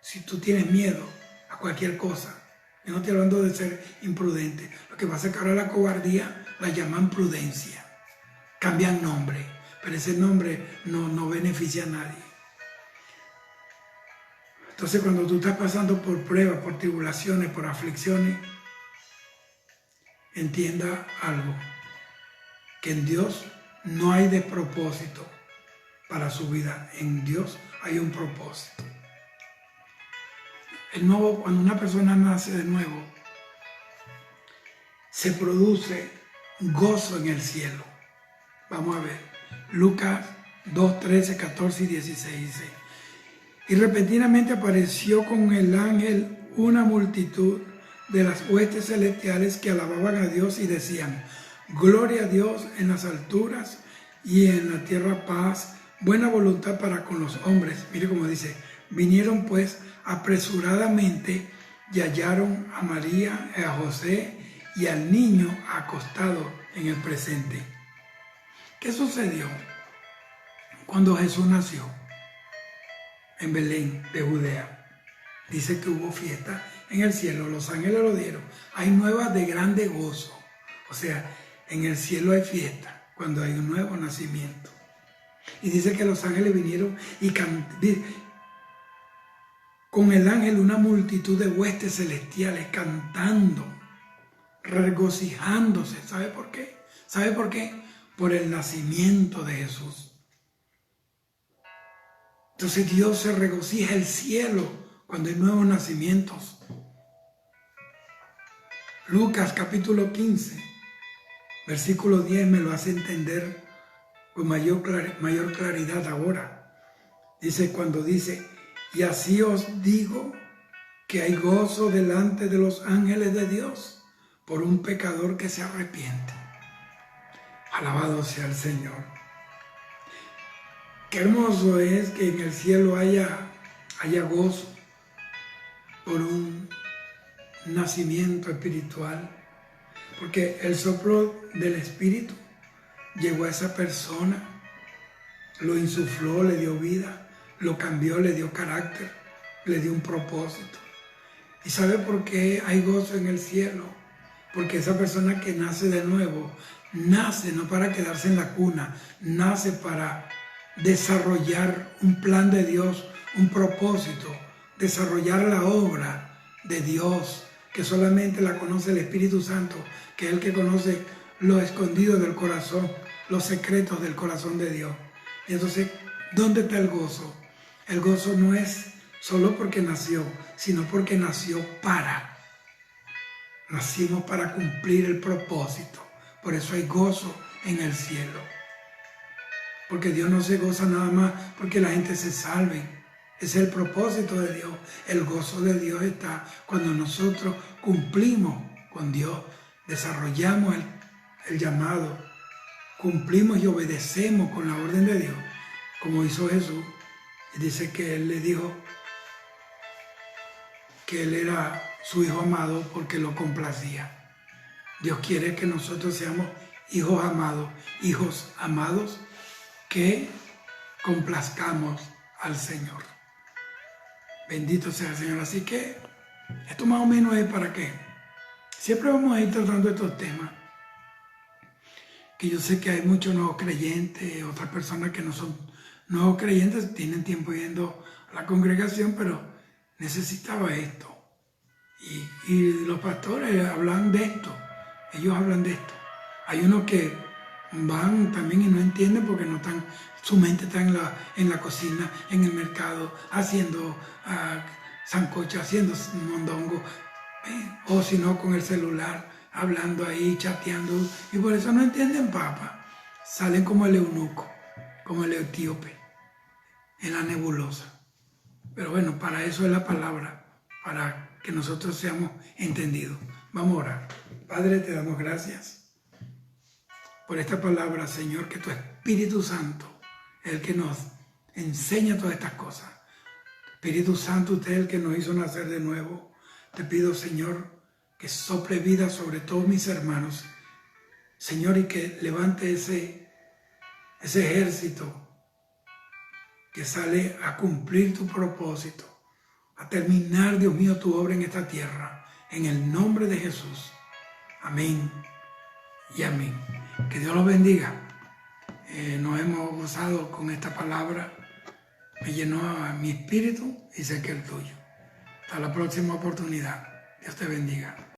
Speaker 1: Si tú tienes miedo a cualquier cosa, yo no estoy hablando de ser imprudente. Lo que pasa es que ahora la cobardía la llaman prudencia. Cambian nombre, pero ese nombre no beneficia a nadie. Entonces cuando tú estás pasando por pruebas, por tribulaciones, por aflicciones, entienda algo, que en Dios no hay despropósito para su vida. En Dios hay un propósito. Cuando una persona nace de nuevo, se produce gozo en el cielo. Vamos a ver, Lucas 2, 13, 14 y 16 dice: y repentinamente apareció con el ángel una multitud de las huestes celestiales que alababan a Dios y decían: gloria a Dios en las alturas y en la tierra paz, buena voluntad para con los hombres. Mire cómo dice: vinieron pues apresuradamente y hallaron a María, a José y al niño acostado en el presente. ¿Qué sucedió cuando Jesús nació en Belén de Judea? Dice que hubo fiesta en el cielo, los ángeles lo dieron. Hay nuevas de grande gozo. O sea, en el cielo hay fiesta cuando hay un nuevo nacimiento. Y dice que los ángeles vinieron y con el ángel una multitud de huestes celestiales cantando, regocijándose. ¿Sabe por qué? ¿Sabe por qué? Por el nacimiento de Jesús. Entonces Dios se regocija, el cielo, cuando hay nuevos nacimientos. Lucas capítulo 15, versículo 10 me lo hace entender con mayor claridad ahora. Dice, cuando dice: y así os digo que hay gozo delante de los ángeles de Dios por un pecador que se arrepiente. Alabado sea el Señor. Qué hermoso es que en el cielo haya gozo por un nacimiento espiritual, porque el soplo del Espíritu llegó a esa persona, lo insufló, le dio vida, lo cambió, le dio carácter, le dio un propósito. ¿Y sabe por qué hay gozo en el cielo? porque esa persona que nace de nuevo, nace no para quedarse en la cuna, nace para desarrollar un plan de Dios, un propósito, desarrollar la obra de Dios, que solamente la conoce el Espíritu Santo, que es el que conoce lo escondido del corazón, los secretos del corazón de Dios. Y entonces, ¿dónde está el gozo? El gozo no es solo porque nació, sino porque nació para. Nacimos para cumplir el propósito. Por eso hay gozo en el cielo. Porque Dios no se goza nada más porque la gente se salve. Ese es el propósito de Dios. El gozo de Dios está cuando nosotros cumplimos con Dios, desarrollamos el llamado, cumplimos y obedecemos con la orden de Dios, como hizo Jesús. Y dice que Él le dijo que Él era su Hijo amado porque lo complacía. Dios quiere que nosotros seamos hijos amados que complazcamos al Señor. Bendito sea el Señor. Así que esto más o menos es para que siempre vamos a ir tratando estos temas, que yo sé que hay muchos nuevos creyentes, otras personas que no son nuevos creyentes, tienen tiempo yendo a la congregación, pero necesitaba esto. Y los pastores hablan de esto, ellos hablan de esto. Hay unos que van también y no entienden porque no están, su mente está en la cocina, en el mercado, haciendo sancocho, haciendo mondongo, o si no con el celular, hablando ahí, chateando, y por eso no entienden papa. Salen como el eunuco, como el etíope, en la nebulosa. Pero bueno, para eso es la palabra, para que nosotros seamos entendidos. Vamos a orar. Padre, te damos gracias por esta palabra, Señor, que tu Espíritu Santo es el que nos enseña todas estas cosas. Espíritu Santo, usted es el que nos hizo nacer de nuevo. Te pido, Señor, que sople vida sobre todos mis hermanos, Señor, y que levante ese ejército que sale a cumplir tu propósito, a terminar, Dios mío, tu obra en esta tierra, en el nombre de Jesús. Amén y amén. Que Dios los bendiga. Nos hemos gozado con esta palabra. Me llenó a mi espíritu y sé que el tuyo. Hasta la próxima oportunidad. Dios te bendiga.